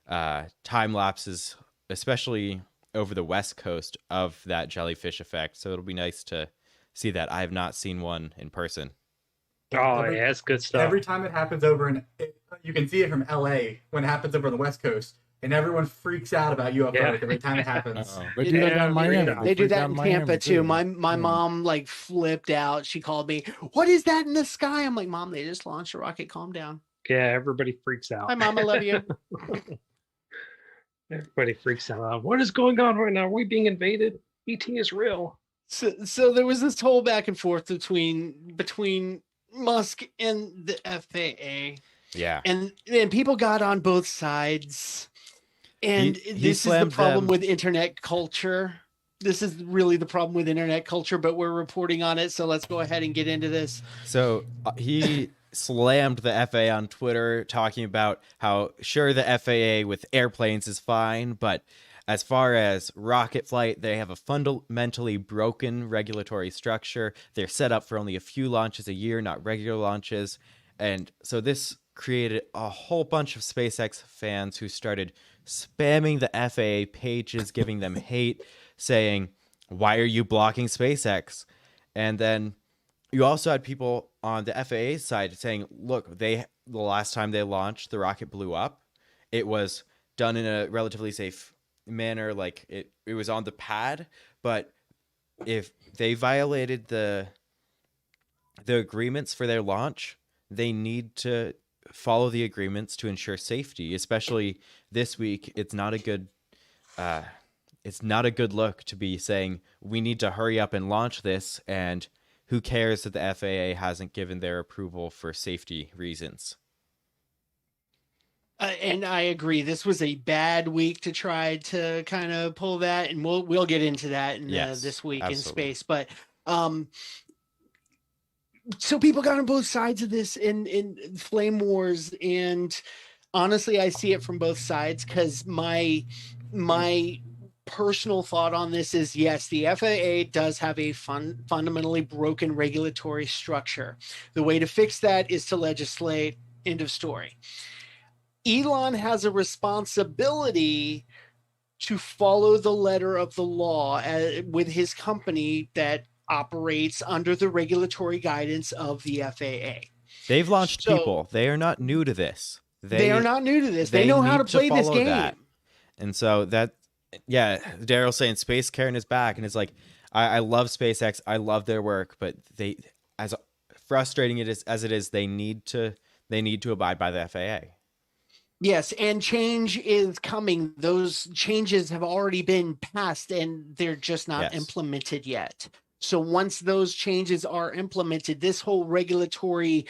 S1: time lapses, especially over the west coast, of that jellyfish effect. So it'll be nice to see that. I have not seen one in person.
S3: Oh, yeah, it's good stuff.
S5: Every time it happens you can see it from LA when it happens over on the West Coast, and everyone freaks out about UFOs every time it happens.
S4: They do that down in Miami.
S2: They do
S4: freak
S2: that
S4: out
S2: in
S4: Miami,
S2: Tampa too. My
S4: Yeah.
S2: mom like flipped out. She called me, "What is that in the sky?" I'm like, "Mom, they just launched a rocket. Calm down."
S3: Yeah, everybody freaks out.
S2: Hi, Mom, I love you.
S3: Everybody freaks out. What is going on right now? Are we being invaded? ET is real.
S2: So there was this whole back and forth between Musk and the FAA,
S1: Yeah.
S2: and people got on both sides. And
S1: He
S2: this is the
S1: slammed
S2: problem
S1: them.
S2: with internet culture. This is really the problem with internet culture, but we're reporting on it. So let's go ahead and get into this.
S1: So he slammed the FAA on Twitter, talking about how sure the FAA with airplanes is fine, but as far as rocket flight, they have a fundamentally broken regulatory structure. They're set up for only a few launches a year, not regular launches. And so this created a whole bunch of SpaceX fans who started spamming the FAA pages, giving them hate, saying, "Why are you blocking SpaceX?" And then you also had people on the FAA side saying, "Look, the last time they launched, the rocket blew up. It was done in a relatively safe manner, like it was on the pad, but if they violated the agreements for their launch, they need to follow the agreements to ensure safety. Especially this week, it's not a good look to be saying we need to hurry up and launch this, and who cares that the FAA hasn't given their approval for safety reasons."
S2: And I agree. This was a bad week to try to kind of pull that, and we'll get into that in
S1: Yes,
S2: this week
S1: absolutely.
S2: in space. But so people got on both sides of this in flame wars, and honestly, I see it from both sides because my personal thought on this is yes, the FAA does have a fundamentally broken regulatory structure. The way to fix that is to legislate. End of story. Elon has a responsibility to follow the letter of the law with his company that operates under the regulatory guidance of the FAA.
S1: They've launched
S2: So-
S1: people. They are not new to this.
S2: They are not new to this. They know how to
S1: need
S2: play this
S1: follow
S2: game.
S1: that. And so that, yeah, Daryl saying Space Karen is back, and it's like, I love SpaceX. I love their work, but they, as frustrating as it is, they need to abide by the FAA.
S2: Yes, and change is coming. Those changes have already been passed and they're just not
S1: Yes.
S2: implemented yet. So once those changes are implemented, this whole regulatory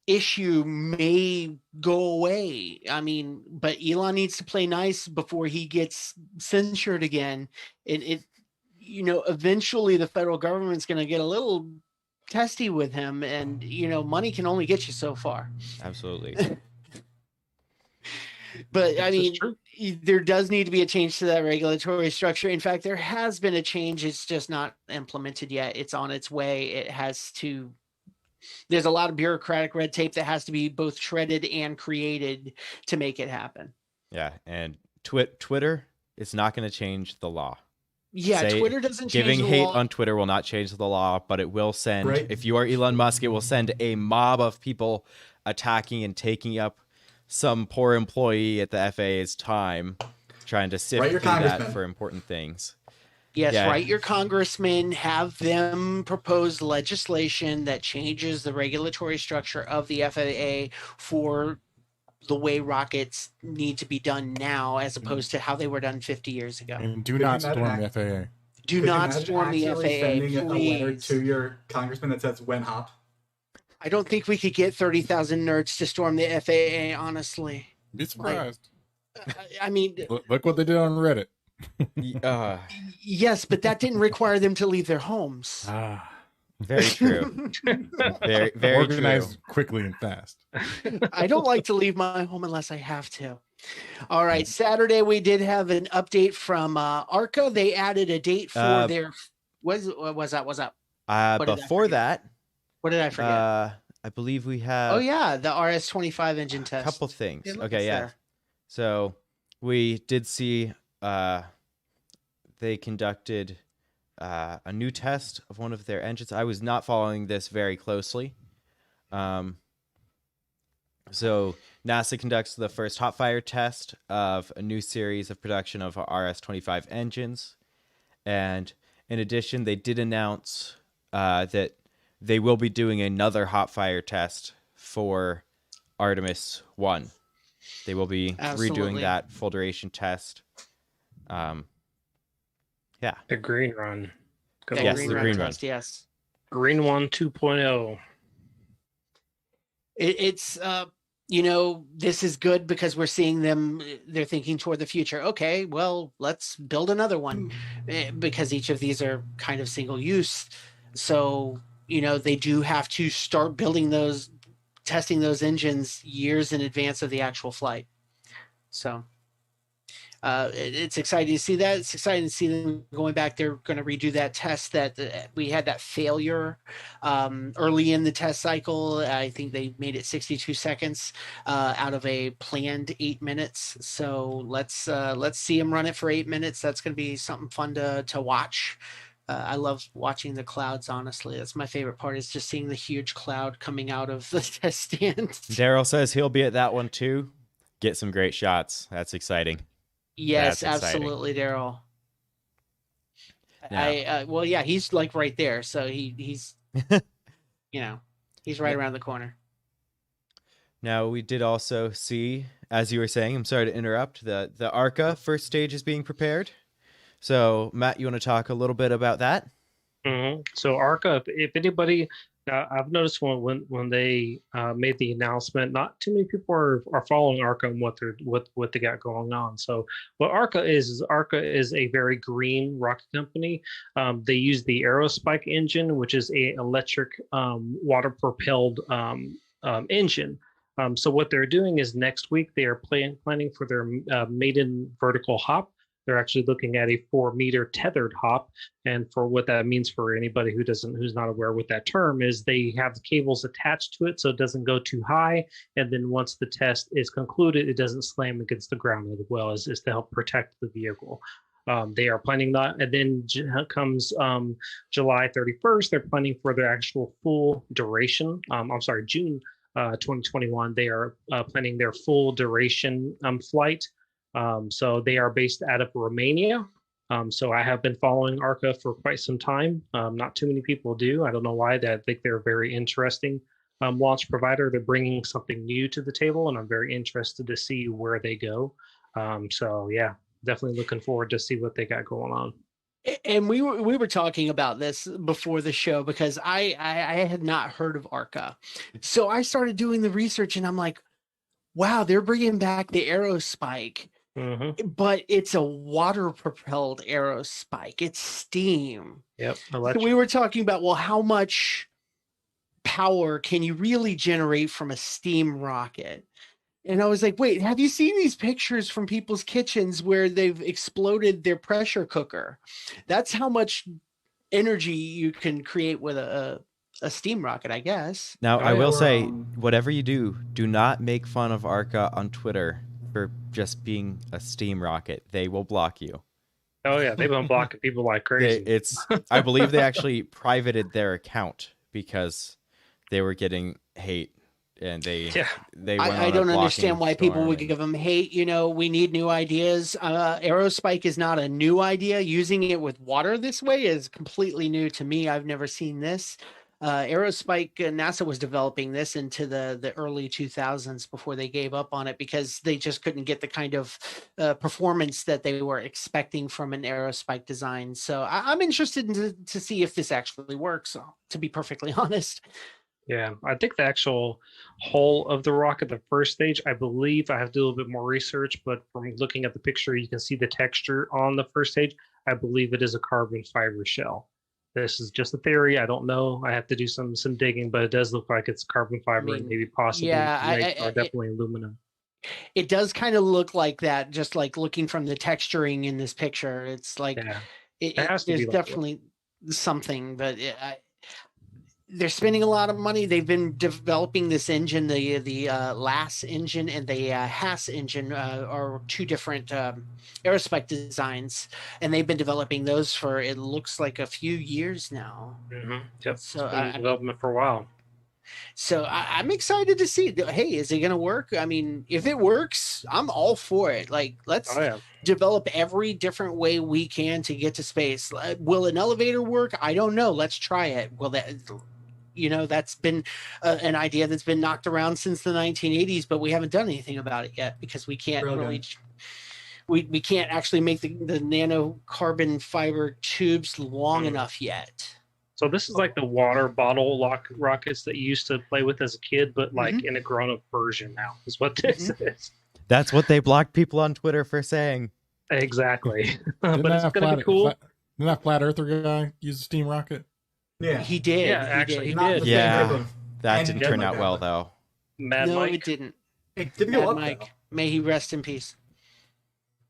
S2: issue may go away. I mean, but Elon needs to play nice before he gets censured again. It eventually the federal government's going to get a little testy with him, and money can only get you so far.
S1: Absolutely.
S2: But I
S3: This is
S2: mean,
S3: true.
S2: there does need to be a change to that regulatory structure. In fact, there has been a change. It's just not implemented yet. It's on its way. It has to. There's a lot of bureaucratic red tape that has to be both shredded and created to make it happen.
S1: Yeah, and Twitter is not going to change the law.
S2: Yeah, Twitter doesn't change
S1: Giving
S2: the
S1: hate
S2: law.
S1: on Twitter will not change the law, but it will send,
S5: Right.
S1: if you are Elon Musk, it will send a mob of people attacking and taking up some poor employee at the FAA's time, trying to sift
S5: Write your
S1: through that
S5: congressman.
S1: for important things.
S2: Yes,
S1: Yeah.
S2: write your congressman, have them propose legislation that changes the regulatory structure of the FAA for the way rockets need to be done now, as opposed to how they were done 50 years ago.
S4: And do
S5: Could you
S4: not
S5: imagine
S4: storm the FAA.
S2: Do
S5: Could you
S2: not
S5: imagine
S2: storm the
S5: actually
S2: FAA,
S5: sending a letter
S2: please.
S5: to your congressman that says "when hop"?
S2: I don't think we could get 30,000 nerds to storm the FAA, honestly.
S4: Be surprised.
S2: I mean,
S4: Look what they did on Reddit.
S2: yes, but that didn't require them to leave their homes.
S1: Very true. Very, very
S4: Organized
S1: true.
S4: quickly and fast.
S2: I don't like to leave my home unless I have to. All right, Saturday we did have an update from ARCA. They added a date for their. What's up? What did I
S1: Before
S2: forget?
S1: that,
S2: What did I forget?
S1: I believe we have
S2: Oh yeah, the RS-25 engine
S1: a
S2: test.
S1: couple things.
S2: Yeah, look,
S1: Okay,
S2: it's
S1: yeah.
S2: there.
S1: So we did see they conducted a new test of one of their engines. I was not following this very closely. So NASA conducts the first hot fire test of a new series of production of RS-25 engines. And in addition, they did announce that they will be doing another hot fire test for Artemis 1. They will be
S2: Absolutely.
S1: redoing that full duration test. Yeah.
S3: The green run. Good
S2: That
S1: Yes,
S3: old
S1: the
S2: run
S1: green run.
S2: test, yes.
S3: Green one 2.0.
S2: It's this is good because we're seeing them. They're thinking toward the future. Okay, well, let's build another one because each of these are kind of single use. So they do have to start building those, testing those engines years in advance of the actual flight. So it's exciting to see that. It's exciting to see them going back. They're going to redo that test that we had that failure early in the test cycle. I think they made it 62 seconds out of a planned 8 minutes. So let's see them run it for 8 minutes. That's going to be something fun to watch. I love watching the clouds, honestly. That's my favorite part, is just seeing the huge cloud coming out of the test stand.
S1: Daryl says he'll be at that one too. Get some great shots. That's exciting.
S2: Yes,
S1: That's exciting.
S2: absolutely, Daryl.
S1: Yeah.
S2: Well, yeah, he's like right there, so he's he's right around the corner.
S1: Now, we did also see, as you were saying, I'm sorry to interrupt, the ARCA first stage is being prepared. So, Matt, you want to talk a little bit about that?
S3: So ARCA, if anybody, I've noticed when they made the announcement, not too many people are following ARCA and what they got going on. So what ARCA is a very green rocket company. They use the Aerospike engine, which is a electric water propelled engine. So what they're doing is next week they are planning for their maiden vertical hop. They're actually looking at a 4-meter tethered hop. And for what that means for anybody who's not aware what that term is, they have the cables attached to it so it doesn't go too high. And then once the test is concluded, it doesn't slam against the ground as well as to help protect the vehicle. They are planning that, and then comes July 31st. They're planning for their actual full duration. June 2021. They are planning their full duration flight. So they are based out of Romania. So I have been following ARCA for quite some time. Not too many people do. I don't know why. I think they're a very interesting launch provider. They're bringing something new to the table, and I'm very interested to see where they go. So yeah, definitely looking forward to see what they got going on.
S2: And we were talking about this before the show because I had not heard of ARCA. So I started doing the research and I'm like, wow, they're bringing back the Aerospike, but it's a water propelled Aerospike. It's steam.
S3: Yep.
S2: So we were talking about, well, how much power can you really generate from a steam rocket? And I was like, wait, have you seen these pictures from people's kitchens where they've exploded their pressure cooker? That's how much energy you can create with a steam rocket, I guess.
S1: Now, I will say, whatever you do, do not make fun of ARCA on Twitter for just being a steam rocket. They will block you.
S3: Oh, yeah. They've been blocking people like crazy.
S1: I believe they actually privated their account because they were getting hate. And I
S2: don't understand why people would give them hate. You know, we need new ideas. Aerospike is not a new idea. Using it with water this way is completely new to me. I've never seen this. Aerospike, NASA was developing this into the early 2000s before they gave up on it because they just couldn't get the kind of performance that they were expecting from an Aerospike design. So I'm interested to see if this actually works, to be perfectly honest.
S3: Yeah, I think the actual hull of the rocket, the first stage, I believe I have to do a little bit more research, but from looking at the picture, you can see the texture on the first stage. I believe it is a carbon fiber shell. This is just a theory. I don't know. I have to do some digging, but it does look like it's carbon fiber and maybe possibly definitely aluminum.
S2: It does kind of look like that, just like looking from the texturing in this picture. It's like there's definitely something, but they're spending a lot of money. They've been developing this engine, the LAS engine and the HAS engine are two different Aerospike designs, and they've been developing those for, it looks like, a few years now.
S3: Yep. So it's been in development for a while.
S2: So I'm excited to see. Hey, is it going to work? I mean, if it works, I'm all for it. Like, let's develop every different way we can to get to space. Will an elevator work? I don't know. Let's try it. Will that? You know, that's been an idea that's been knocked around since the 1980s, but we haven't done anything about it yet because we can't we can't actually make the nano carbon fiber tubes long enough yet.
S3: So this is like the water bottle rockets that you used to play with as a kid, but like in a grown-up version now is what this is.
S1: That's what they blocked people on Twitter for saying.
S3: Exactly. But it's going to be cool.
S4: Didn't that flat earther guy use a steam rocket?
S5: Yeah,
S2: he did.
S3: Yeah, actually, he
S2: did.
S3: did.
S1: Yeah, that didn't turn out well, though.
S3: Mad
S2: no,
S3: Mike.
S2: it didn't.
S5: It didn't go up,
S2: Mike.
S5: though.
S2: May he rest in peace.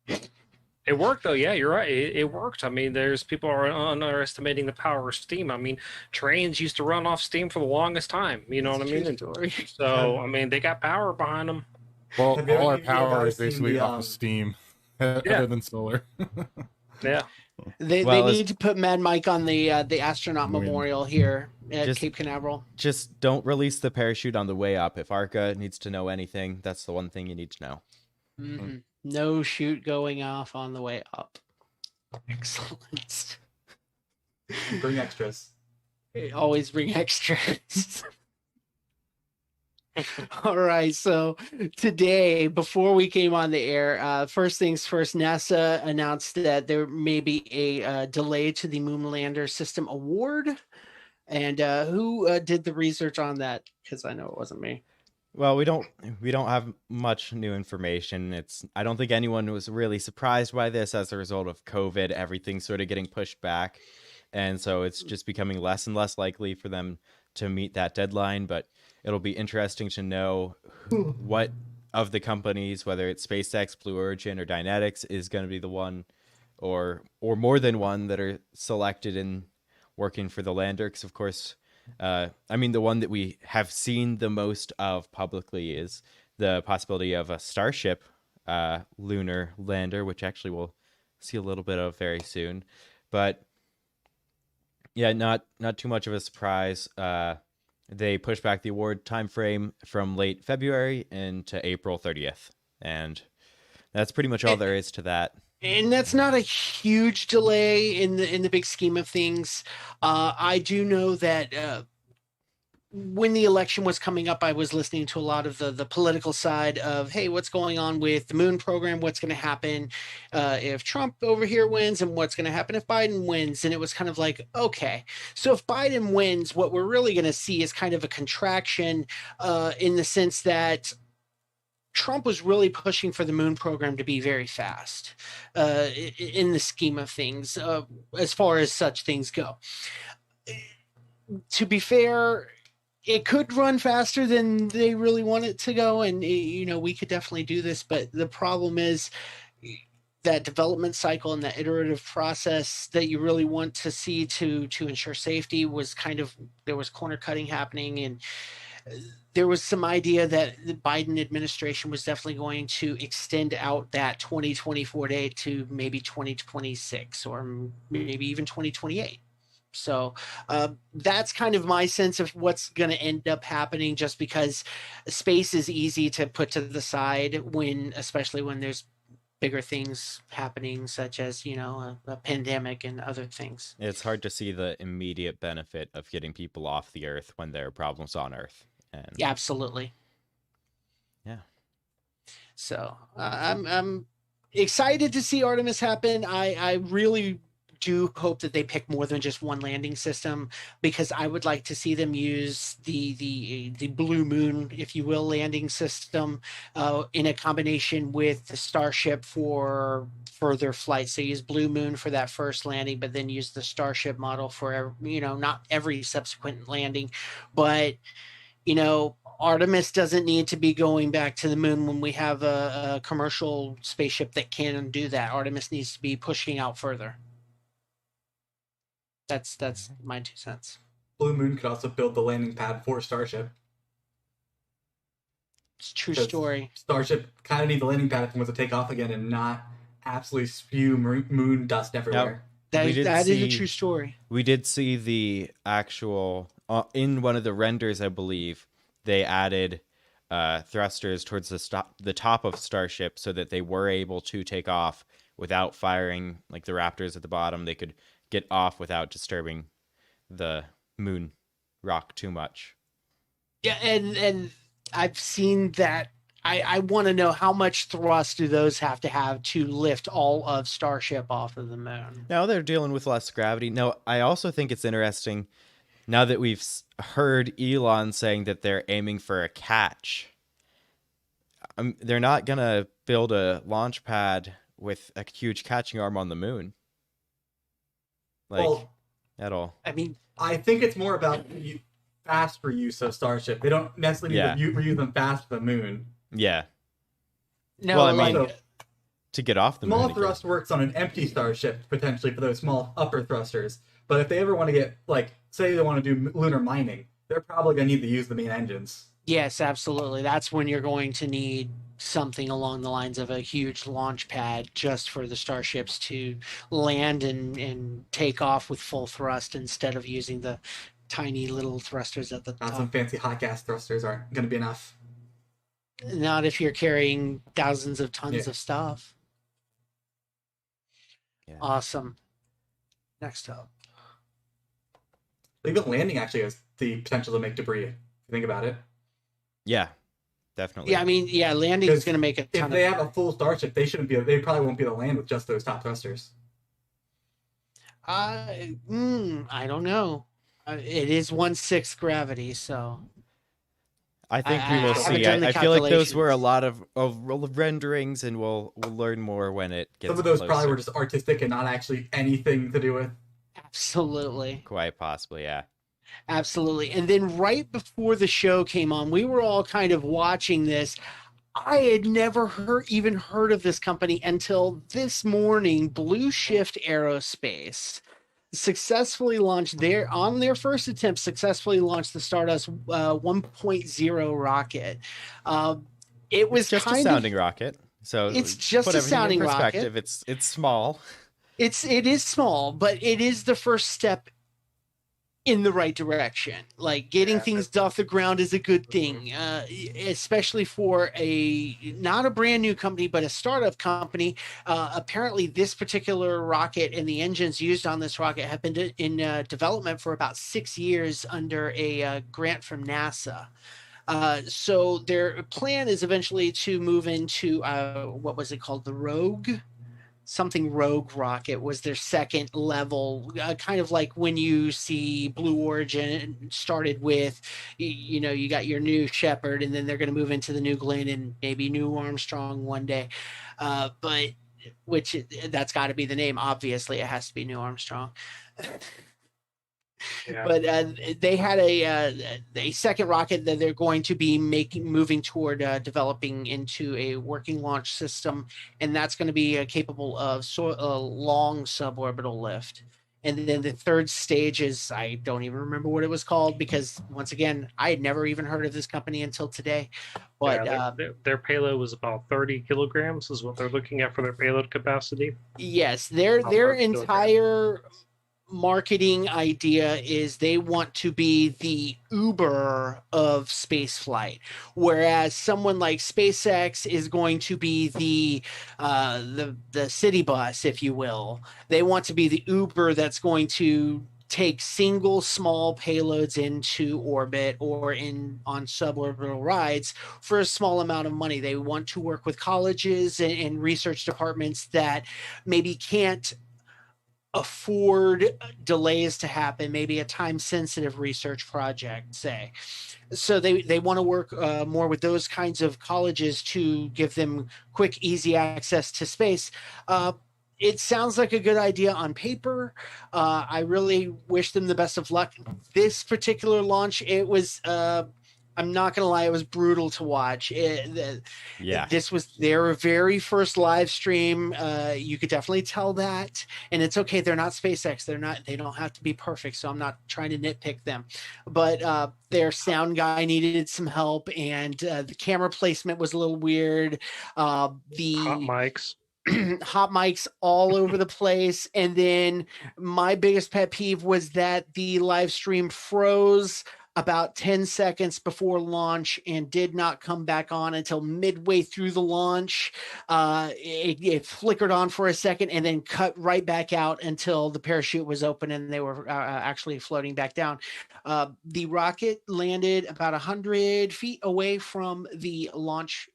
S3: It worked, though. Yeah, you're right. It worked. I mean, there's people are underestimating the power of steam. I mean, trains used to run off steam for the longest time. You know what I mean? So, I mean, they got power behind them.
S4: Well, all our power is basically off of steam, other than solar.
S3: Yeah.
S2: They need to put Mad Mike on the astronaut memorial here at Cape Canaveral.
S1: Just don't release the parachute on the way up. If ARCA needs to know anything, that's the one thing you need to know.
S2: Mm-hmm. No chute going off on the way up. Excellent.
S5: Bring extras.
S2: Always bring extras. All right, so today, before we came on the air, first things first, NASA announced that there may be a delay to the Moon Lander System Award. And who did the research on that? Because I know it wasn't me.
S1: Well, we don't have much new information. I don't think anyone was really surprised by this as a result of COVID. Everything's sort of getting pushed back, and so it's just becoming less and less likely for them to meet that deadline. But it'll be interesting to know what of the companies, whether it's SpaceX, Blue Origin, or Dynetics, is going to be the one or more than one that are selected in working for the lander. Because of course, I mean, the one that we have seen the most of publicly is the possibility of a Starship lunar lander, which actually we'll see a little bit of very soon. But yeah, not too much of a surprise. They pushed back the award timeframe from late February into April 30th, and that's pretty much all there is to that.
S2: And that's not a huge delay in the big scheme of things. I do know that when the election was coming up, I was listening to a lot of the political side of, hey, what's going on with the moon program? What's going to happen if Trump over here wins, and what's going to happen if Biden wins? And it was kind of like, okay, so if Biden wins, what we're really going to see is kind of a contraction in the sense that Trump was really pushing for the moon program to be very fast in the scheme of things, as far as such things go. To be fair, it could run faster than they really want it to go, and we could definitely do this, but the problem is that development cycle and that iterative process that you really want to see to ensure safety was there was corner cutting happening, and there was some idea that the Biden administration was definitely going to extend out that 2024 date to maybe 2026 or maybe even 2028. So that's kind of my sense of what's going to end up happening, just because space is easy to put to the side especially when there's bigger things happening, such as, a pandemic and other things.
S1: It's hard to see the immediate benefit of getting people off the Earth when there are problems on Earth. And
S2: yeah, absolutely.
S1: Yeah.
S2: So I'm excited to see Artemis happen. I really do hope that they pick more than just one landing system, because I would like to see them use the Blue Moon, if you will, landing system in a combination with the Starship for further flights. So use Blue Moon for that first landing, but then use the Starship model for not every subsequent landing, but Artemis doesn't need to be going back to the moon when we have a commercial spaceship that can do that. Artemis needs to be pushing out further. That's my 2 cents.
S5: Blue Moon could also build the landing pad for Starship.
S2: It's a true story.
S5: Starship kind of needs a landing pad if it wants to take off again and not absolutely spew moon dust everywhere.
S2: That is a true story.
S1: We did see the actual in one of the renders, I believe, they added thrusters towards the top of Starship so that they were able to take off without firing like the Raptors at the bottom. They could get off without disturbing the moon rock too much.
S2: Yeah, and I've seen that. I want to know how much thrust do those have to lift all of Starship off of the moon.
S1: Now they're dealing with less gravity. No, I also think it's interesting now that we've heard Elon saying that they're aiming for a catch. They're not going to build a launch pad with a huge catching arm on the moon. At all.
S2: I mean,
S5: I think it's more about faster use of Starship. They don't necessarily need to reuse them fast for the moon.
S1: Yeah.
S2: No,
S1: well, I mean, to get off the moon.
S5: Small thrust works on an empty Starship, potentially, for those small upper thrusters. But if they ever want to get, say they want to do lunar mining, they're probably going to need to use the main engines.
S2: Yes, absolutely. That's when you're going to need something along the lines of a huge launch pad just for the Starships to land and take off with full thrust instead of using the tiny little thrusters at the top.
S5: Some fancy hot gas thrusters aren't going to be enough.
S2: Not if you're carrying thousands of tons of stuff.
S1: Yeah.
S2: Awesome. Next up.
S5: Even landing actually has the potential to make debris, if you think about it.
S1: Yeah, definitely.
S2: Yeah, I mean, landing is going to make a ton
S5: if they have a full Starship, they probably won't be able to land with just those top thrusters.
S2: I don't know. It is 1/6 gravity, so
S1: I think we will see. I feel like those were a lot of renderings, and we'll learn more when it gets
S5: Some of those
S1: closer.
S5: probably were just artistic and not actually anything to do with.
S2: Absolutely.
S1: Quite possibly, yeah.
S2: Absolutely. And then right before the show came on, we were all kind of watching this. I had never even heard of this company until this morning. Blue Shift Aerospace successfully launched their first attempt, successfully launched the Stardust 1.0 rocket. Uh, it
S1: It's
S2: was
S1: just a
S2: kind of
S1: sounding rocket. So
S2: it's
S1: to
S2: just
S1: put
S2: a
S1: everything in
S2: sounding rocket.
S1: perspective, it's small.
S2: It is small, but it is the first step in the right direction. Like getting
S3: Yeah.
S2: things off the ground is a good thing, especially for a not a brand new company, but a startup company. Apparently, this particular rocket and the engines used on this rocket have been in development for about 6 years under a grant from NASA. So their plan is eventually to move into what was it called, the Rogue? Something Rogue rocket was their second level, kind of like when you see Blue Origin started with, you got your new Shepard, and then they're going to move into the New Glenn and maybe New Armstrong one day. But which that's got to be the name. Obviously, it has to be New Armstrong.
S3: Yeah.
S2: But they had a second rocket that they're going to be moving toward developing into a working launch system, and that's going to be capable of long suborbital lift. And then the third stage is, I don't even remember what it was called, because once again, I had never even heard of this company until today. But
S3: Yeah, their payload was about 30 kilograms is what they're looking at for their payload capacity.
S2: yes, their
S3: About 30 kilograms.
S2: entire marketing idea is they want to be the Uber of spaceflight, whereas someone like SpaceX is going to be the city bus, if you will. They want to be the Uber that's going to take single small payloads into orbit or in on suborbital rides for a small amount of money. They want to work with colleges and research departments that maybe can't afford delays to happen, maybe a time sensitive research project, say. So they want to work more with those kinds of colleges to give them quick, easy access to space. It sounds like a good idea on paper. I really wish them the best of luck. This particular launch, it was I'm not gonna lie, it was brutal to watch.
S1: Yeah.
S2: This was their very first live stream. You could definitely tell that, and it's okay. They're not SpaceX. They don't have to be perfect. So I'm not trying to nitpick them, but their sound guy needed some help, and the camera placement was a little weird. The
S3: Hot mics.
S2: hot mics all over the place. And then my biggest pet peeve was that the live stream froze about 10 seconds before launch and did not come back on until midway through the launch. It flickered on for a second and then cut right back out until the parachute was open and they were actually floating back down. The rocket landed about 100 feet away from the launch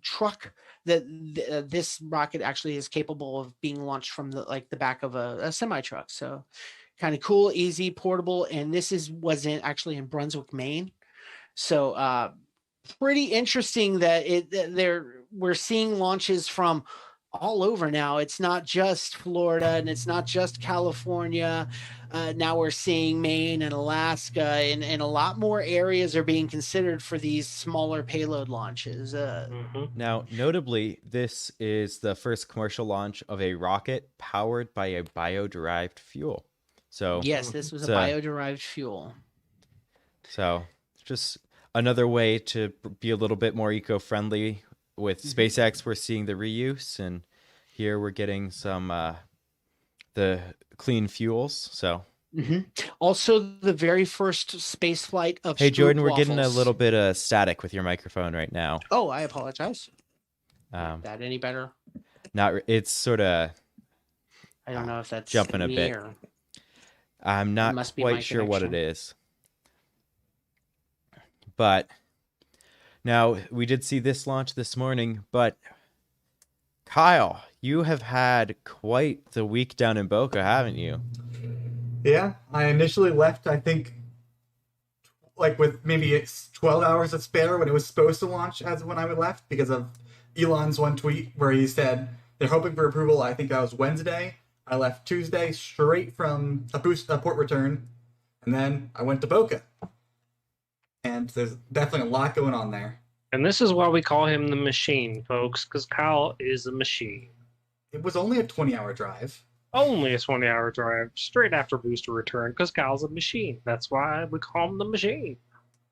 S2: truck. This rocket actually is capable of being launched from the back of a semi truck. So kind of cool, easy, portable. And this was actually in Brunswick, Maine. So pretty interesting that we're seeing launches from all over now. It's not just Florida and it's not just California. Now we're seeing Maine and Alaska, and a lot more areas are being considered for these smaller payload launches.
S1: Now, notably, this is the first commercial launch of a rocket powered by a bio-derived fuel. So
S2: yes, this was a
S1: it's
S2: bio-derived fuel.
S1: So just another way to be a little bit more eco-friendly. With SpaceX, we're seeing the reuse, and here we're getting some the clean fuels. So
S2: also the very first space flight of
S1: hey, Jordan,
S2: Scoop
S1: we're getting a
S2: waffles.
S1: little bit of static with your microphone right now.
S2: Oh, I apologize.
S1: That
S2: any better?
S1: It's sort of
S2: I don't know if that's
S1: jumping a
S2: me
S1: bit.
S2: or...
S1: I'm not
S2: must be my
S1: quite sure what it
S2: connection.
S1: is. But now we did see this launch this morning, but Kyle, you have had quite the week down in Boca, haven't you?
S5: Yeah, I initially left, I think, like with maybe it's 12 hours of spare when it was supposed to launch as when I left because of Elon's one tweet where he said they're hoping for approval. I think that was Wednesday. I left Tuesday straight from a port return, and then I went to Boca. And there's definitely a lot going on there.
S3: And this is why we call him the machine, folks, because Kyle is a machine.
S5: It was only a 20-hour drive.
S3: Only a 20-hour drive straight after booster return, because Kyle's a machine. That's why we call him the machine.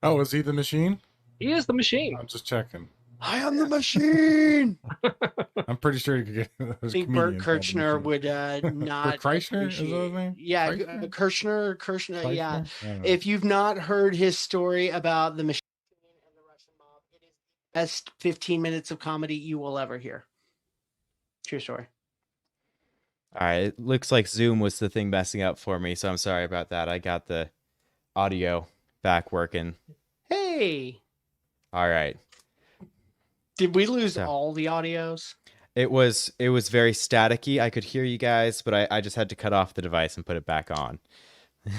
S4: Oh, is he the machine?
S3: He is the machine.
S4: I'm just checking.
S1: I am the machine.
S4: I'm pretty sure you could get
S2: I
S4: those
S2: think Bert
S4: comedians called the
S2: Kirchner
S4: machine.
S2: would not.
S4: Bert Kreischer? Is that his
S2: appreciate-
S4: name?
S2: Yeah,
S4: Kreischer?
S2: Kirchner. Yeah.
S4: Kreischer? I don't know.
S2: If you've not heard his story about the machine and the Russian mob, it is the best 15 minutes of comedy you will ever hear. True story.
S1: All right, it looks like Zoom was the thing messing up for me, so I'm sorry about that. I got the audio back working.
S2: Hey,
S1: All right.
S2: did we lose
S1: So-
S2: all the audios?
S1: It was very staticky. I could hear you guys, but I just had to cut off the device and put it back on.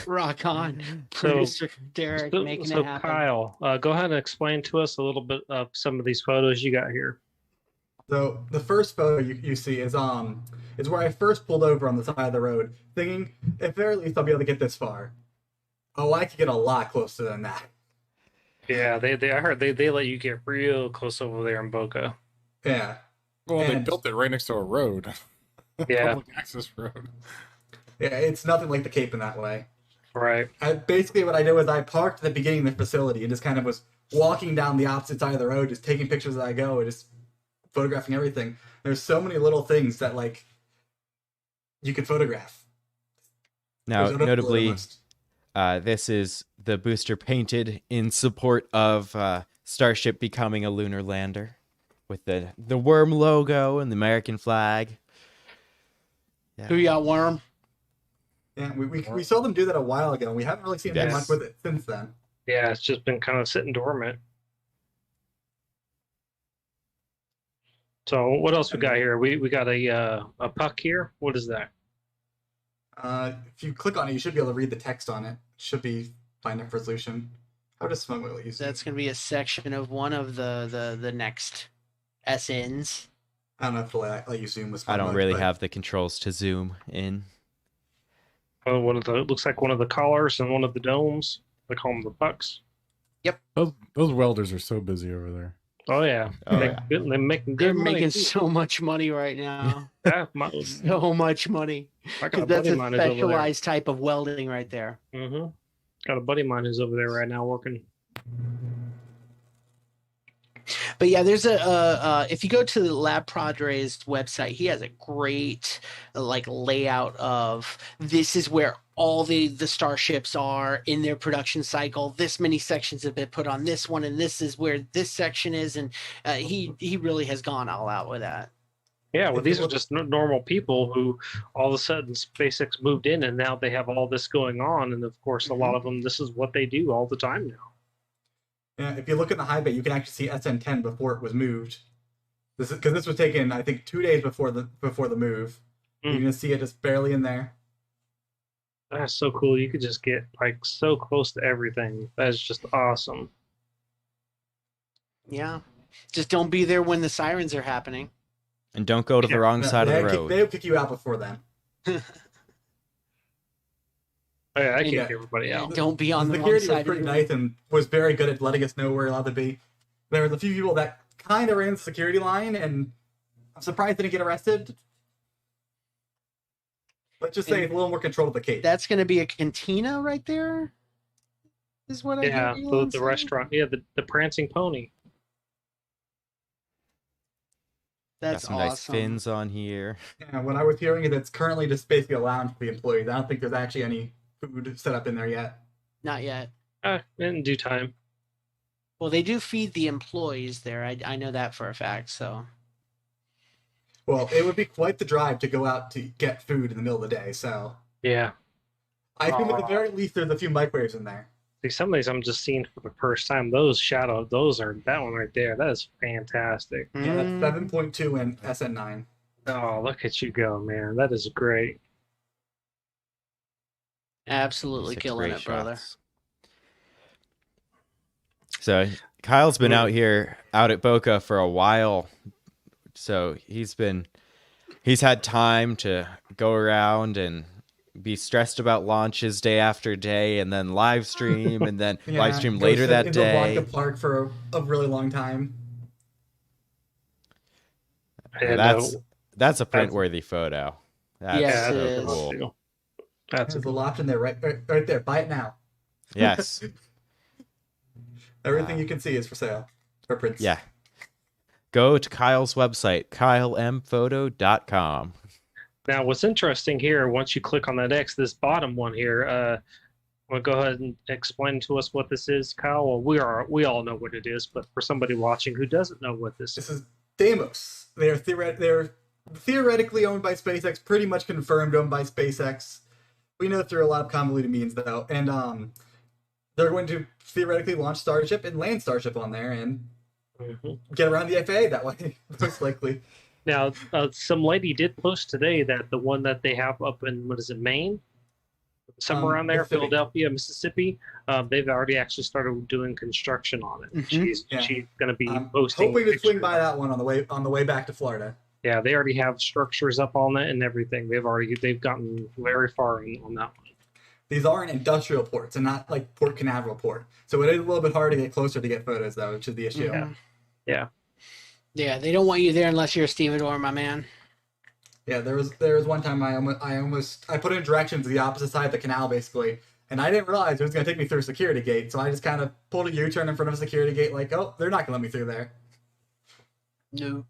S2: Rock on,
S3: So-
S2: producer Derek, making it happen.
S3: Kyle, go ahead and explain to us a little bit of some of these photos you got here.
S5: So the first photo you see is where I first pulled over on the side of the road, thinking at very least I'll be able to get this far. Oh, I could get a lot closer than that.
S3: Yeah, I heard they let you get real close over there in Boca.
S5: Yeah.
S4: Well, they
S5: And-
S4: built it right next to a road.
S3: Yeah.
S4: Public access road.
S5: Yeah, it's nothing like the Cape in that way.
S3: Right.
S5: Basically, what I did was I parked at the beginning of the facility and just kind of was walking down the opposite side of the road, just taking pictures as I go and just photographing everything. There's so many little things that like you could photograph.
S1: Now,
S5: There's an
S1: notably,
S5: list.
S1: this is the booster painted in support of Starship becoming a lunar lander, with the worm logo and the American flag. Yeah.
S2: Who got worm?
S5: Yeah, we saw them do that a while ago. And we haven't really seen
S1: Yes.
S5: much with it since then.
S3: Yeah, it's just been kind of sitting dormant. So what else we got here? We got a puck here. What is that?
S5: If you click on it, you should be able to read the text on it. It should be fine enough resolution. How does Smoke Wheel use it?
S2: That's going to be a section of one of the next SNs.
S5: I don't know if it'll let you zoom with
S1: I don't
S5: mode,
S1: really
S5: but-
S1: have the controls to zoom in.
S3: Oh, looks like one of the collars and one of the domes. They call them the pucks.
S4: Those welders are so busy over there.
S3: Oh yeah,
S1: Oh,
S3: They're
S1: yeah.
S3: they're making
S2: They're
S3: good money,
S2: making
S3: too.
S2: so much money right now.
S3: Yeah,
S2: So much money.
S3: I got a
S2: That's
S3: buddy
S2: a
S3: of mine who's over there.
S2: specialized type of welding right there.
S3: Mm-hmm. Got a buddy of mine who's over there right now working.
S2: But yeah, there's if you go to the Lab Padres website, he has a great like layout of this is where all the starships are in their production cycle. This many sections have been put on this one, and this is where this section is, and he really has gone all out with that.
S3: Yeah, well,
S5: If
S3: these
S5: you
S3: are
S5: look-
S3: just normal people who all of a sudden SpaceX moved in, and now they have all this going on. And of course, a lot of them, this is what they do all the time now.
S5: Yeah, if you look in the high bay, you can actually see SN10 before it was moved. This is because this was taken, I think, 2 days before the move.
S3: Mm.
S5: You can see it just barely in there.
S3: That's so cool. You could just get like so close to everything. That is just awesome.
S2: Yeah, just don't be there when the sirens are happening.
S1: And don't go to the
S3: Yeah,
S1: wrong side of the road.
S5: They'll kick you out before then.
S3: Oh, yeah, I
S2: Yeah.
S3: kick everybody
S2: And
S3: out.
S2: don't be on the wrong
S5: security was
S2: side.
S5: pretty
S2: of the
S5: nice and was very good at letting us know where we're allowed to be. There was a few people that kind of ran the security line, and I'm surprised they didn't get arrested. Let's just say
S2: And-
S5: it's a little more control of the Cape.
S2: That's going to be a cantina right there. Is what I
S3: Yeah,
S2: hear Elon
S3: the
S2: say?
S3: restaurant. Yeah, the prancing pony.
S1: Got
S2: That's
S1: some
S2: awesome.
S1: nice fins on here.
S5: Yeah, what I was hearing is it's currently just basically a lounge for the employees. I don't think there's actually any food set up in there yet.
S2: Not yet.
S3: In due time.
S2: Well, they do feed the employees there. I know that for a fact. So
S5: Well, it would be quite the drive to go out to get food in the middle of the day, so
S3: Yeah.
S5: I think at the
S3: Aw.
S5: very least there's a few microwaves in there.
S3: See, some of these I'm just seeing for the first time. Those shadow, those are that one right there. That is fantastic.
S5: Yeah, that's
S2: Mm,
S5: 7.2 and SN9.
S3: Oh, look at you go, man. That is great.
S2: absolutely
S1: 6
S2: killing
S1: great
S2: it, brother.
S1: shots. So Kyle's been out here out at Boca for a while. So he's had time to go around and be stressed about launches day after day, and then live stream, and then live stream
S5: go
S1: later
S5: sit
S1: that
S5: in the
S1: day.
S5: Vodka Park for a really long time.
S3: And,
S1: That's a print-worthy photo. That's
S2: Yes,
S1: so
S2: it is.
S1: cool.
S3: That's
S5: There's a lot in there, right there. Buy it now.
S1: Yes.
S5: Everything you can see is for sale. For prints.
S1: Yeah. Go to Kyle's website, kylemphoto.com.
S3: Now, what's interesting here, once you click on that X, this bottom one here, want to go ahead and explain to us what this is, Kyle? Well, we all know what it is, but for somebody watching who doesn't know what this
S5: This
S3: is,
S5: is Deimos. They're theoretically owned by SpaceX, pretty much confirmed owned by SpaceX. We know through a lot of convoluted means, though. And they're going to theoretically launch Starship and land Starship on there and get around the FAA that way, most likely.
S3: Now, some lady did post today that the one that they have up in, what is it, Maine? Somewhere around there,
S5: Mississippi.
S3: Philadelphia, Mississippi. They've already actually started doing construction on it. She's going to be posting.
S5: Hoping to swing
S3: pictures.
S5: by that one on the way back to Florida.
S3: Yeah, they already have structures up on it and everything. They've gotten very far on that one.
S5: These aren't industrial ports and not like Port Canaveral port. So it is a little bit hard to get closer to get photos, though, which is the issue.
S3: Yeah.
S2: Yeah, they don't want you there unless you're a stevedore, my man.
S5: Yeah, there was one time I put in directions to the opposite side of the canal basically, and I didn't realize it was going to take me through a security gate. So I just kind of pulled a U-turn in front of a security gate, like, oh, they're not going to let me through there.
S2: No.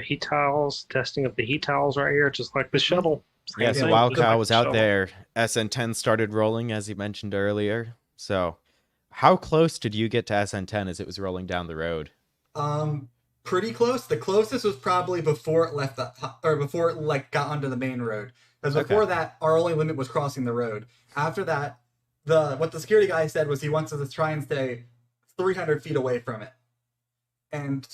S3: Heat tiles, testing of the heat tiles right here, just like the shuttle.
S1: Yeah, so
S3: Same
S1: while
S3: thing,
S1: Kyle
S3: like
S1: was
S3: the
S1: out
S3: shuttle.
S1: there, SN10 started rolling, as he mentioned earlier. So how close did you get to SN10 as it was rolling down the road?
S5: Pretty close. The closest was probably before it left before it like got onto the main road. Because before that, our only limit was crossing the road. After that, what the security guy said was he wants us to try and stay 300 feet away from it. And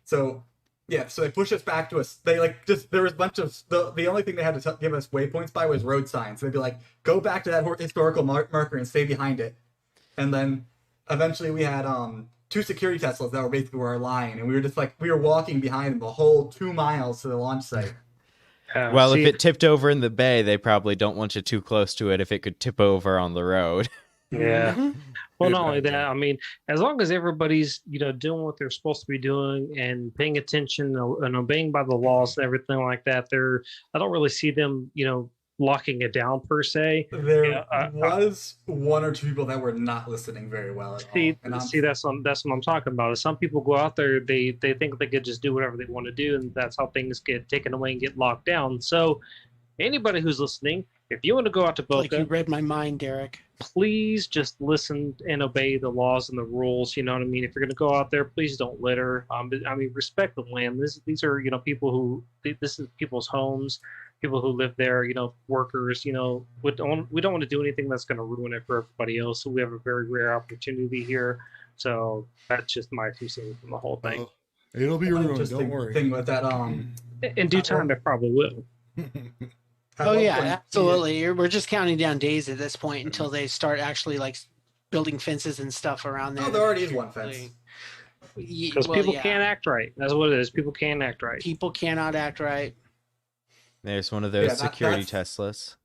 S5: so, yeah, so they pushed us back to us. They there was a bunch of the only thing they had to give us waypoints by was road signs. So they'd be like, go back to that historical marker and stay behind it. And then eventually we had 2 security Teslas that were basically our line, and we were just like, we were walking behind them the whole 2 miles to the launch site.
S1: Well, if it tipped over in the bay, they probably don't want you too close to it if it could tip over on the road.
S3: Yeah. Well, not only that, I mean, as long as everybody's, doing what they're supposed to be doing and paying attention and obeying by the laws and everything like that, I don't really see them, locking it down per se.
S5: There was 1 or 2 people that were not listening very well at all. And
S3: See, that's what I'm talking about. Some people go out there, they think they could just do whatever they want to do, and that's how things get taken away and get locked down. So, anybody who's listening, if you want to go out to Boca,
S2: Like you read my mind, Derek.
S3: please just listen and obey the laws and the rules. You know what I mean? If you're going to go out there, please don't litter. I mean, respect the land. These are people who this is people's homes. People who live there, workers, we don't want to do anything that's going to ruin it for everybody else. So we have a very rare opportunity here. So that's just my 2 cents on the whole thing.
S4: It'll be ruined. Don't
S5: interesting
S4: worry.
S5: thing with that.
S3: In due time, it probably will.
S2: Oh yeah, absolutely. We're just counting down days at this point until they start actually like building fences and stuff around there.
S5: Oh, there already is one fence.
S3: Because people can't act right. That's what it is. People can't act right.
S2: People cannot act right.
S1: There's one of those
S5: Yeah,
S1: security Teslas.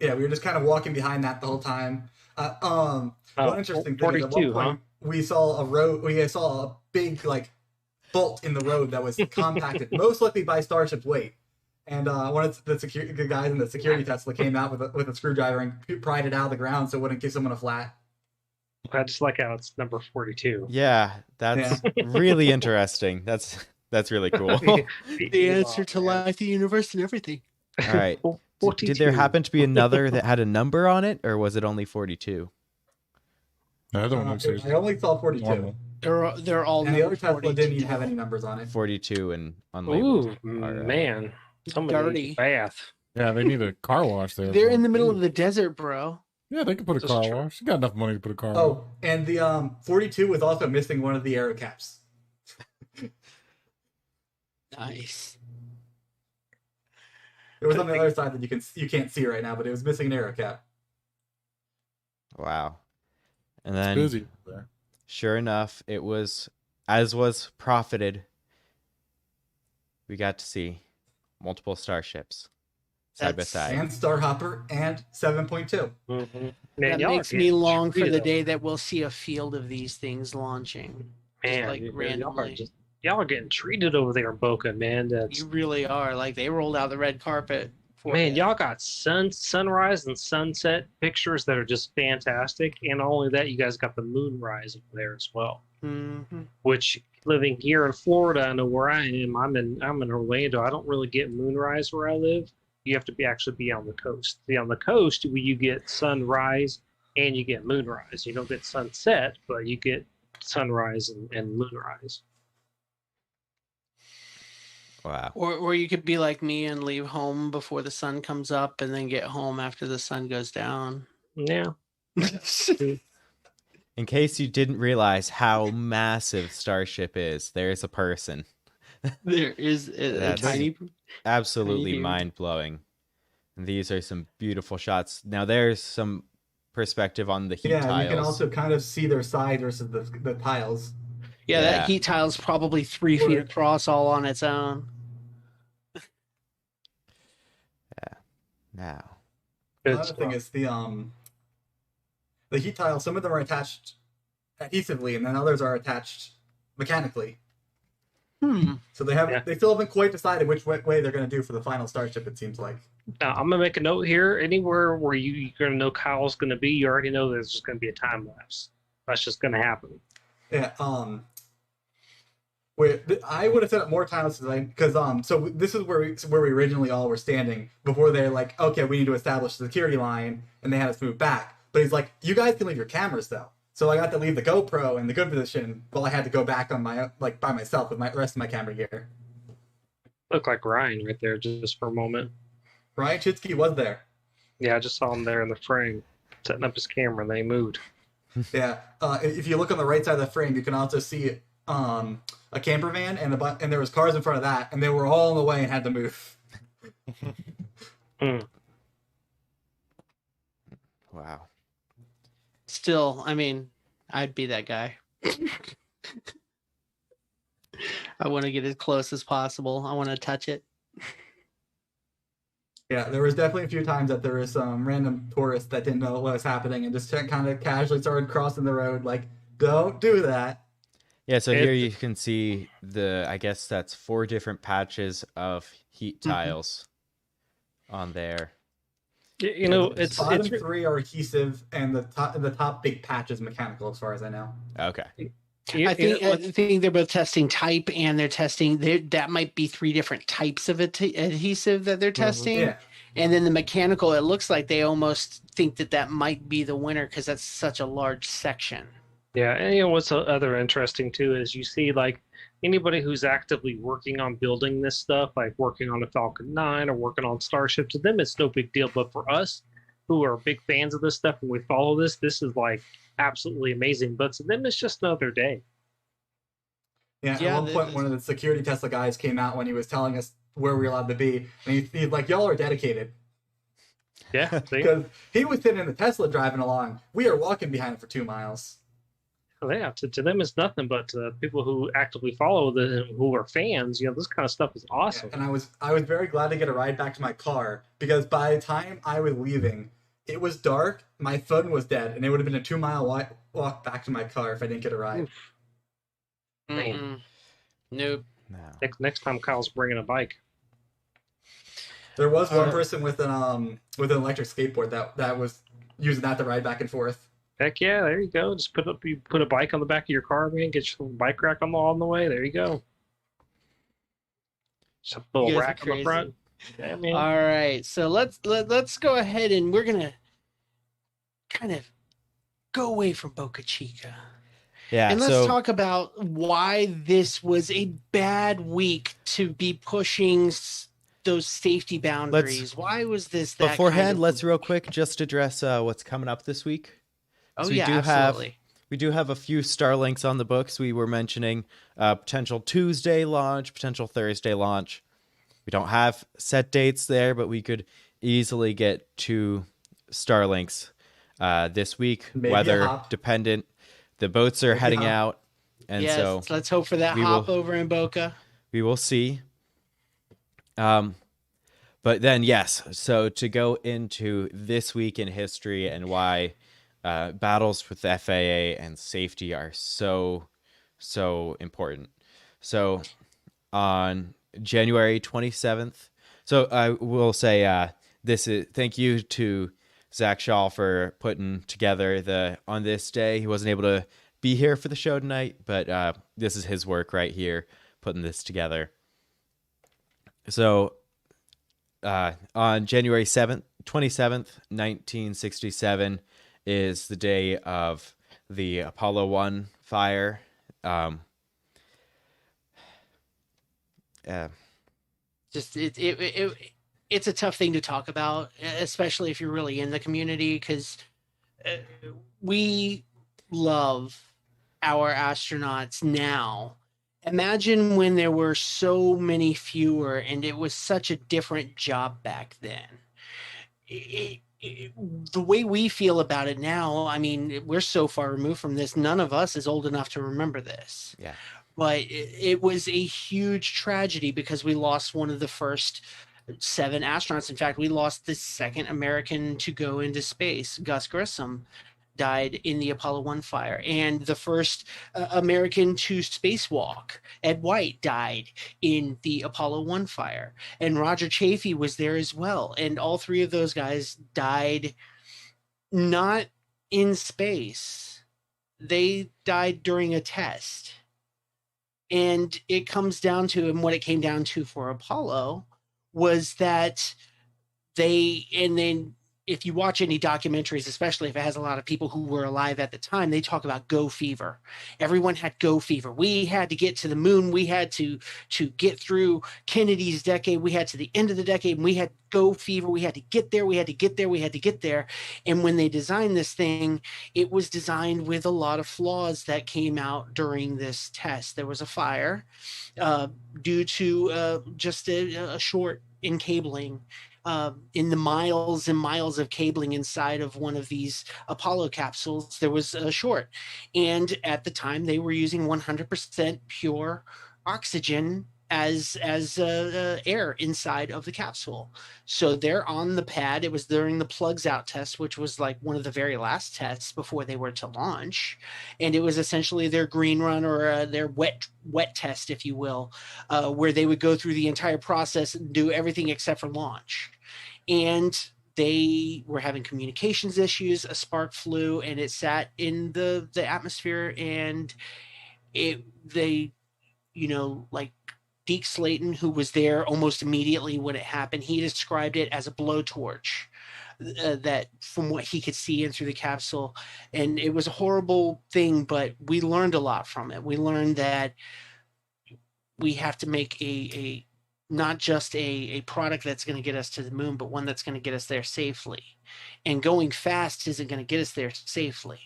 S5: Yeah, we were just kind of walking behind that the whole time. One interesting thing is at one
S3: 42,
S5: point we saw a big like bolt in the road that was compacted, most likely by Starship's weight. And one of the guys in the security Tesla came out with a screwdriver and pried it out of the ground so it wouldn't give someone a flat.
S3: I just like how it's number 42.
S1: Yeah, that's really interesting. That's really cool.
S2: The answer to life, the universe, and everything.
S1: All right. Did there happen to be another that had a number on it, or was it only 42?
S4: The other one looks
S5: I only saw 42.
S4: normal.
S2: They're all.
S5: And the other
S2: numbered
S5: Tesla didn't
S2: 42.
S5: even have any numbers on it.
S1: 42 and unlabeled.
S3: Ooh,
S1: All right.
S3: man. Somebody
S2: Dirty.
S3: needs a bath.
S4: Yeah, they need a car wash there.
S2: They're in the middle of the desert, bro.
S4: Yeah, they can put a
S3: This
S4: car
S3: is true.
S4: wash. You got enough money to put a car wash.
S5: Oh, and the 42 was also missing one of the aero caps.
S2: Nice.
S5: It was on the other side that you can't see right now, but it was missing an aero cap.
S1: Wow. And
S4: It's
S1: then,
S4: busy there.
S1: sure enough, it was, as was profited, we got to see multiple starships. side by
S2: That's-
S1: side.
S5: And Starhopper and 7.2.
S3: Mm-hmm. Man,
S2: That
S3: y'all are
S2: makes me
S3: getting
S2: long for the
S3: treated
S2: day that we'll see a field of these things launching. Just
S3: Man,
S2: like
S3: y'all are
S2: randomly.
S3: y'all are getting treated over there in Boca, man. That's
S2: You really are. Like they rolled out the red carpet for
S3: man,
S2: you.
S3: y'all got sunrise and sunset pictures that are just fantastic. And not only that, you guys got the moonrise over there as well.
S2: Mhm.
S3: Which living here in Florida, I know where I am. I'm in Orlando. I don't really get moonrise where I live. You have to actually be on the coast. See, on the coast, you get sunrise and you get moonrise. You don't get sunset, but you get sunrise and moonrise.
S1: Wow.
S2: Or you could be like me and leave home before the sun comes up and then get home after the sun goes down.
S3: Yeah.
S1: In case you didn't realize how massive Starship is, there's a person.
S2: There is a
S1: That's
S2: tiny
S1: absolutely
S2: dude.
S1: mind-blowing. And these are some beautiful shots. Now there's some perspective on the heat
S5: Yeah,
S1: tiles.
S5: you can also kind of see their side versus the tiles.
S2: Yeah,
S1: Yeah.
S2: that heat tile's probably 3 feet
S5: Or-
S2: across all on its own.
S1: Now.
S5: Another thing is the heat tiles. Some of them are attached adhesively, and then others are attached mechanically. So they still haven't quite decided which way they're going to do for the final Starship. It seems like.
S3: Now, I'm gonna make a note here. Anywhere where you're gonna know Kyle's gonna be, you already know there's just gonna be a time lapse. That's just gonna happen.
S5: Yeah. I would have said it more times because so this is where we originally all were standing before they're like, okay, we need to establish the security line, and they had us move back. But he's like, you guys can leave your cameras though. So I got to leave the GoPro in the good position while I had to go back on my by myself with my rest of my camera gear.
S3: Look like Ryan right there, just for a moment.
S5: Ryan Chitsky was there.
S3: Yeah, I just saw him there in the frame, setting up his camera, and then he moved.
S5: Yeah. If you look on the right side of the frame, you can also see a camper van and there was cars in front of that, and they were all in the way and had to move.
S1: Wow.
S2: Still, I mean, I'd be that guy. I want to get as close as possible. I want to touch it.
S5: Yeah, there was definitely a few times that there was some random tourists that didn't know what was happening and just kind of casually started crossing the road. Like, don't do that.
S1: Yeah, so here you can see I guess that's 4 different patches of heat tiles on there.
S3: You know,
S5: The
S3: it's
S5: bottom 3 are adhesive, and the top big patch is mechanical, as far as I know.
S1: Okay.
S2: I think they're both testing type, and they're testing that might be 3 different types of adhesive that they're testing.
S5: Yeah.
S2: And then the mechanical, it looks like they almost think that might be the winner because that's such a large section.
S3: Yeah, and you know what's other interesting too is you see like anybody who's actively working on building this stuff, like working on a Falcon 9 or working on Starship, to them it's no big deal. But for us who are big fans of this stuff and we follow this is like absolutely amazing. But to them it's just another day.
S5: Yeah, at one point, one of the security Tesla guys came out when he was telling us where we were allowed to be, and he's like, y'all are dedicated.
S3: Yeah,
S5: because he was sitting in the Tesla driving along. We are walking behind him for 2 miles.
S3: Yeah, to them it's nothing, but to people who actively follow who are fans, you know, this kind of stuff is awesome.
S5: Yeah, and I was very glad to get a ride back to my car, because by the time I was leaving, it was dark, my phone was dead, and it would have been a 2-mile walk back to my car if I didn't get a ride.
S2: Nope.
S1: No.
S3: Next time Kyle's bringing a bike.
S5: There was one person with an electric skateboard that was using that to ride back and forth.
S3: Heck yeah, there you go. Just put a bike on the back of your car, man. Get your bike rack on the way. There you go. Just a little rack on the front. Yeah, man.
S2: All right, so let's go ahead and we're gonna kind of go away from Boca Chica.
S1: Yeah,
S2: and let's talk about why this was a bad week to be pushing those safety boundaries. Why was this that
S1: beforehand? Let's real quick just address what's coming up this week.
S2: Oh, so absolutely.
S1: We do have a few Starlinks on the books. We were mentioning potential Tuesday launch, potential Thursday launch. We don't have set dates there, but we could easily get 2 Starlinks this week,
S5: maybe
S1: weather dependent. The boats are heading out, and so
S2: let's hope for that hop over in Boca.
S1: We will see. But then, yes, so to go into this week in history and why battles with the FAA and safety are so important. So on January 27th, so I will say this is thank you to Zach Shaw for putting together on this day. He wasn't able to be here for the show tonight, but this is his work right here, putting this together. So on January 27th, 1967 is the day of the Apollo 1 fire.
S2: Just it's a tough thing to talk about, especially if you're really in the community, because we love our astronauts now. Imagine when there were so many fewer and it was such a different job back then. The way we feel about it now, I mean, we're so far removed from this. None of us is old enough to remember this.
S1: Yeah.
S2: But it was a huge tragedy because we lost one of the first 7 astronauts. In fact, we lost the second American to go into space. Gus Grissom died in the Apollo 1 fire, and the first American to spacewalk, Ed White, died in the Apollo 1 fire, and Roger Chaffee was there as well. And all 3 of those guys died not in space. They died during a test. And it comes down to, and what it came down to for Apollo was that and then if you watch any documentaries, especially if it has a lot of people who were alive at the time, they talk about go fever. Everyone had go fever. We had to get to the moon. We had to get through Kennedy's decade. We had to the end of the decade, and we had go fever. We had to get there. We had to get there. We had to get there. And when they designed this thing, it was designed with a lot of flaws that came out during this test. There was a fire due to just a short in cabling. In the miles and miles of cabling inside of one of these Apollo capsules, there was a short. And at the time, they were using 100% pure oxygen as air inside of the capsule. So they're on the pad. It was during the plugs out test, which was like one of the very last tests before they were to launch. And it was essentially their green run, or their wet test, if you will, where they would go through the entire process and do everything except for launch. And they were having communications issues. A spark flew and it sat in the atmosphere, and they like Deke Slayton, who was there almost immediately when it happened, he described it as a blowtorch that from what he could see in through the capsule. And it was a horrible thing, but we learned a lot from it. We learned that we have to make a not just a product that's going to get us to the moon, but one that's going to get us there safely. And going fast isn't going to get us there safely.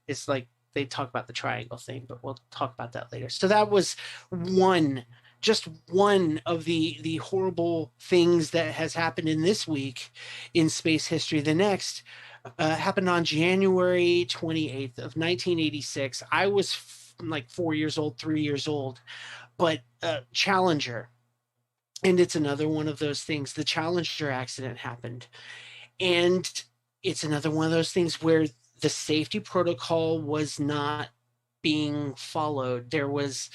S2: It's like they talk about the triangle thing, but we'll talk about that later. So that was just one of the horrible things that has happened in this week in space history. The next happened on January 28th of 1986. I was like 3 years old, but Challenger. And it's another one of those things. The Challenger accident happened. And it's another one of those things where the safety protocol was not being followed. There was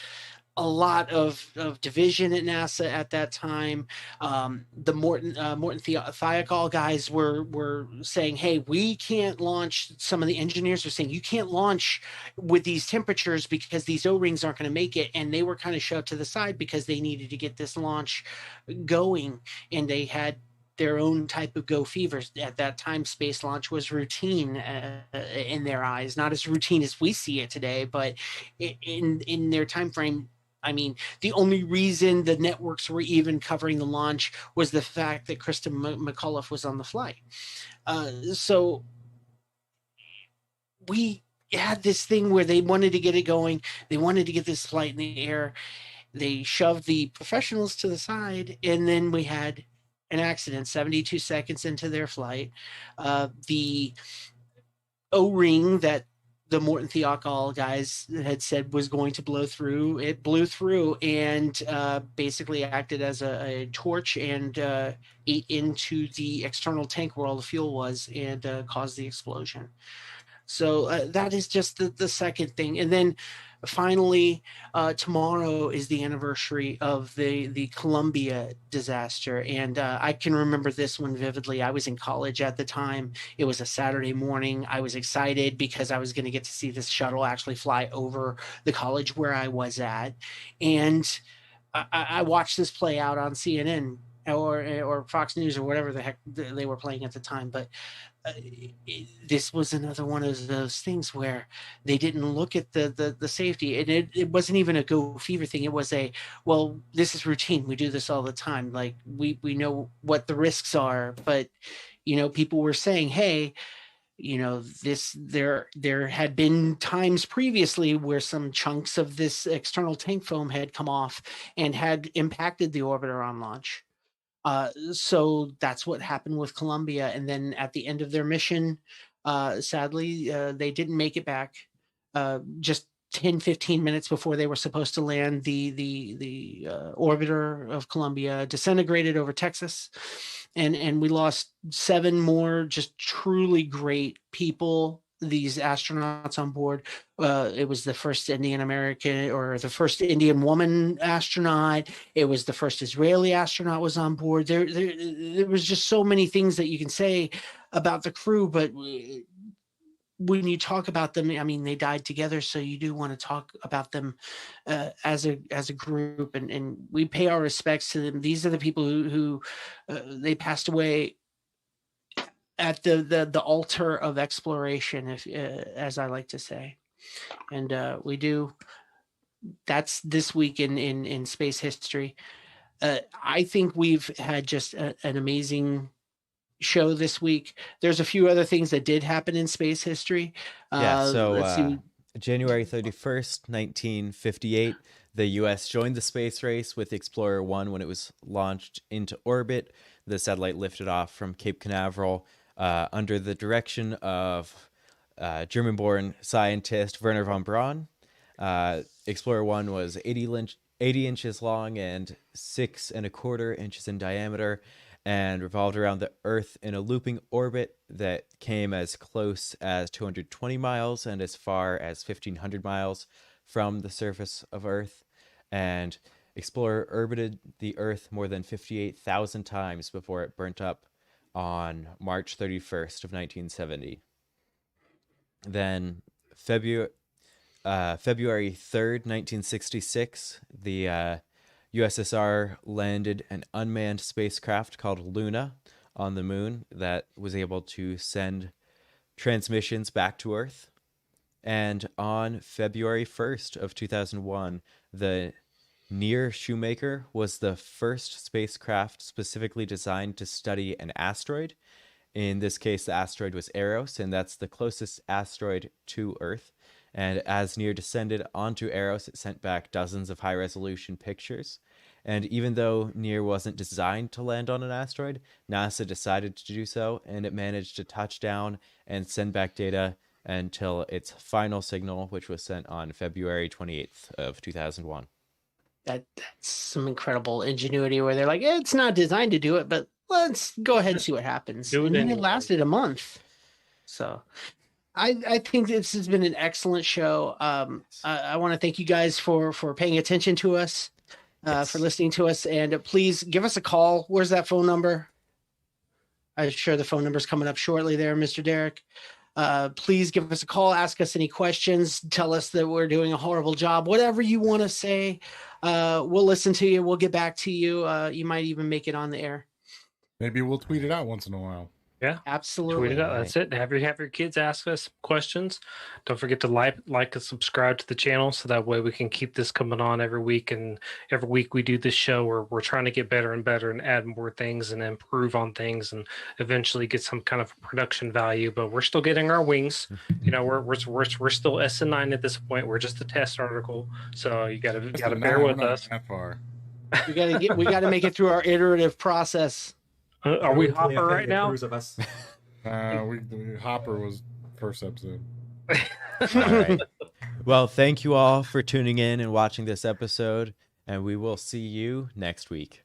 S2: a lot of division at NASA at that time. The Morton Thiokol guys were saying, hey, we can't launch. Some of the engineers were saying, you can't launch with these temperatures because these O-rings aren't going to make it. And they were kind of shoved to the side because they needed to get this launch going. And they had their own type of go fever. At that time, space launch was routine in their eyes, not as routine as we see it today, but in their time frame. I mean, the only reason the networks were even covering the launch was the fact that Kristen McAuliffe was on the flight. So we had this thing where they wanted to get it going. They wanted to get this flight in the air. They shoved the professionals to the side, and then we had an accident 72 seconds into their flight. The O-ring that the Morton Thiokol guys had said was going to blow through. It blew through and basically acted as a torch and ate into the external tank where all the fuel was and caused the explosion. So that is just the second thing. And then finally, tomorrow is the anniversary of the Columbia disaster. And I can remember this one vividly. I was in college at the time. It was a Saturday morning. I was excited because I was going to get to see this shuttle actually fly over the college where I was at. And I watched this play out on CNN or Fox News or whatever the heck they were playing at the time. But this was another one of those things where they didn't look at the safety, and it wasn't even a go fever thing. It was well, this is routine. We do this all the time. Like we know what the risks are, but people were saying, hey, there had been times previously where some chunks of this external tank foam had come off and had impacted the orbiter on launch. So that's what happened with Columbia. And then at the end of their mission, sadly, they didn't make it back. Just 10-15 minutes before they were supposed to land, the orbiter of Columbia disintegrated over Texas. And we lost 7 more just truly great people, these astronauts on board. It was the first Indian American or the first Indian woman astronaut. It was the first Israeli astronaut was on board. There was just so many things that you can say about the crew, but when you talk about them, I mean, they died together, so you do want to talk about them as a group, and we pay our respects to them. These are the people who they passed away at the altar of exploration, if as I like to say. And we do. That's this week in space history. I think we've had just an amazing show this week. There's a few other things that did happen in space history.
S1: January 31st, 1958, the U.S. joined the space race with Explorer 1 when it was launched into orbit. The satellite lifted off from Cape Canaveral under the direction of German-born scientist Werner von Braun. Explorer 1 was 80 inches long and 6 1/4 inches in diameter, and revolved around the Earth in a looping orbit that came as close as 220 miles and as far as 1,500 miles from the surface of Earth. And Explorer orbited the Earth more than 58,000 times before it burnt up on March 31st of 1970. Then February 3rd, 1966, the USSR landed an unmanned spacecraft called Luna on the moon that was able to send transmissions back to Earth. And on February 1st of 2001, the Near Shoemaker was the first spacecraft specifically designed to study an asteroid. In this case, the asteroid was Eros, and that's the closest asteroid to Earth. And as Near descended onto Eros, it sent back dozens of high-resolution pictures. And even though Near wasn't designed to land on an asteroid, NASA decided to do so, and it managed to touch down and send back data until its final signal, which was sent on February 28th of 2001.
S2: That's some incredible ingenuity where they're like, it's not designed to do it, but let's go ahead and see what happens. And then it lasted a month. So I think this has been an excellent show. I want to thank you guys for paying attention to us, for listening to us, and please give us a call. Where's that phone number? I'm sure the phone number is coming up shortly there, Mr. Derek. Please give us a call, ask us any questions, tell us that we're doing a horrible job, whatever you want to say. We'll listen to you. We'll get back to you. You might even make it on the air.
S4: Maybe we'll tweet it out once in a while.
S3: Yeah,
S2: absolutely.
S3: Tweet it out. That's it. Have your kids ask us questions. Don't forget to like and subscribe to the channel, so that way we can keep this coming on every week. And every week we do this show where we're trying to get better and better and add more things and improve on things and eventually get some kind of production value. But we're still getting our wings. You know, we're still SN9 at this point. We're just a test article, so you gotta bear with us.
S4: That far.
S2: We gotta make it through our iterative process.
S3: Are we Hopper right now?
S4: Hopper was first episode.
S1: All right. Well, thank you all for tuning in and watching this episode, and we will see you next week.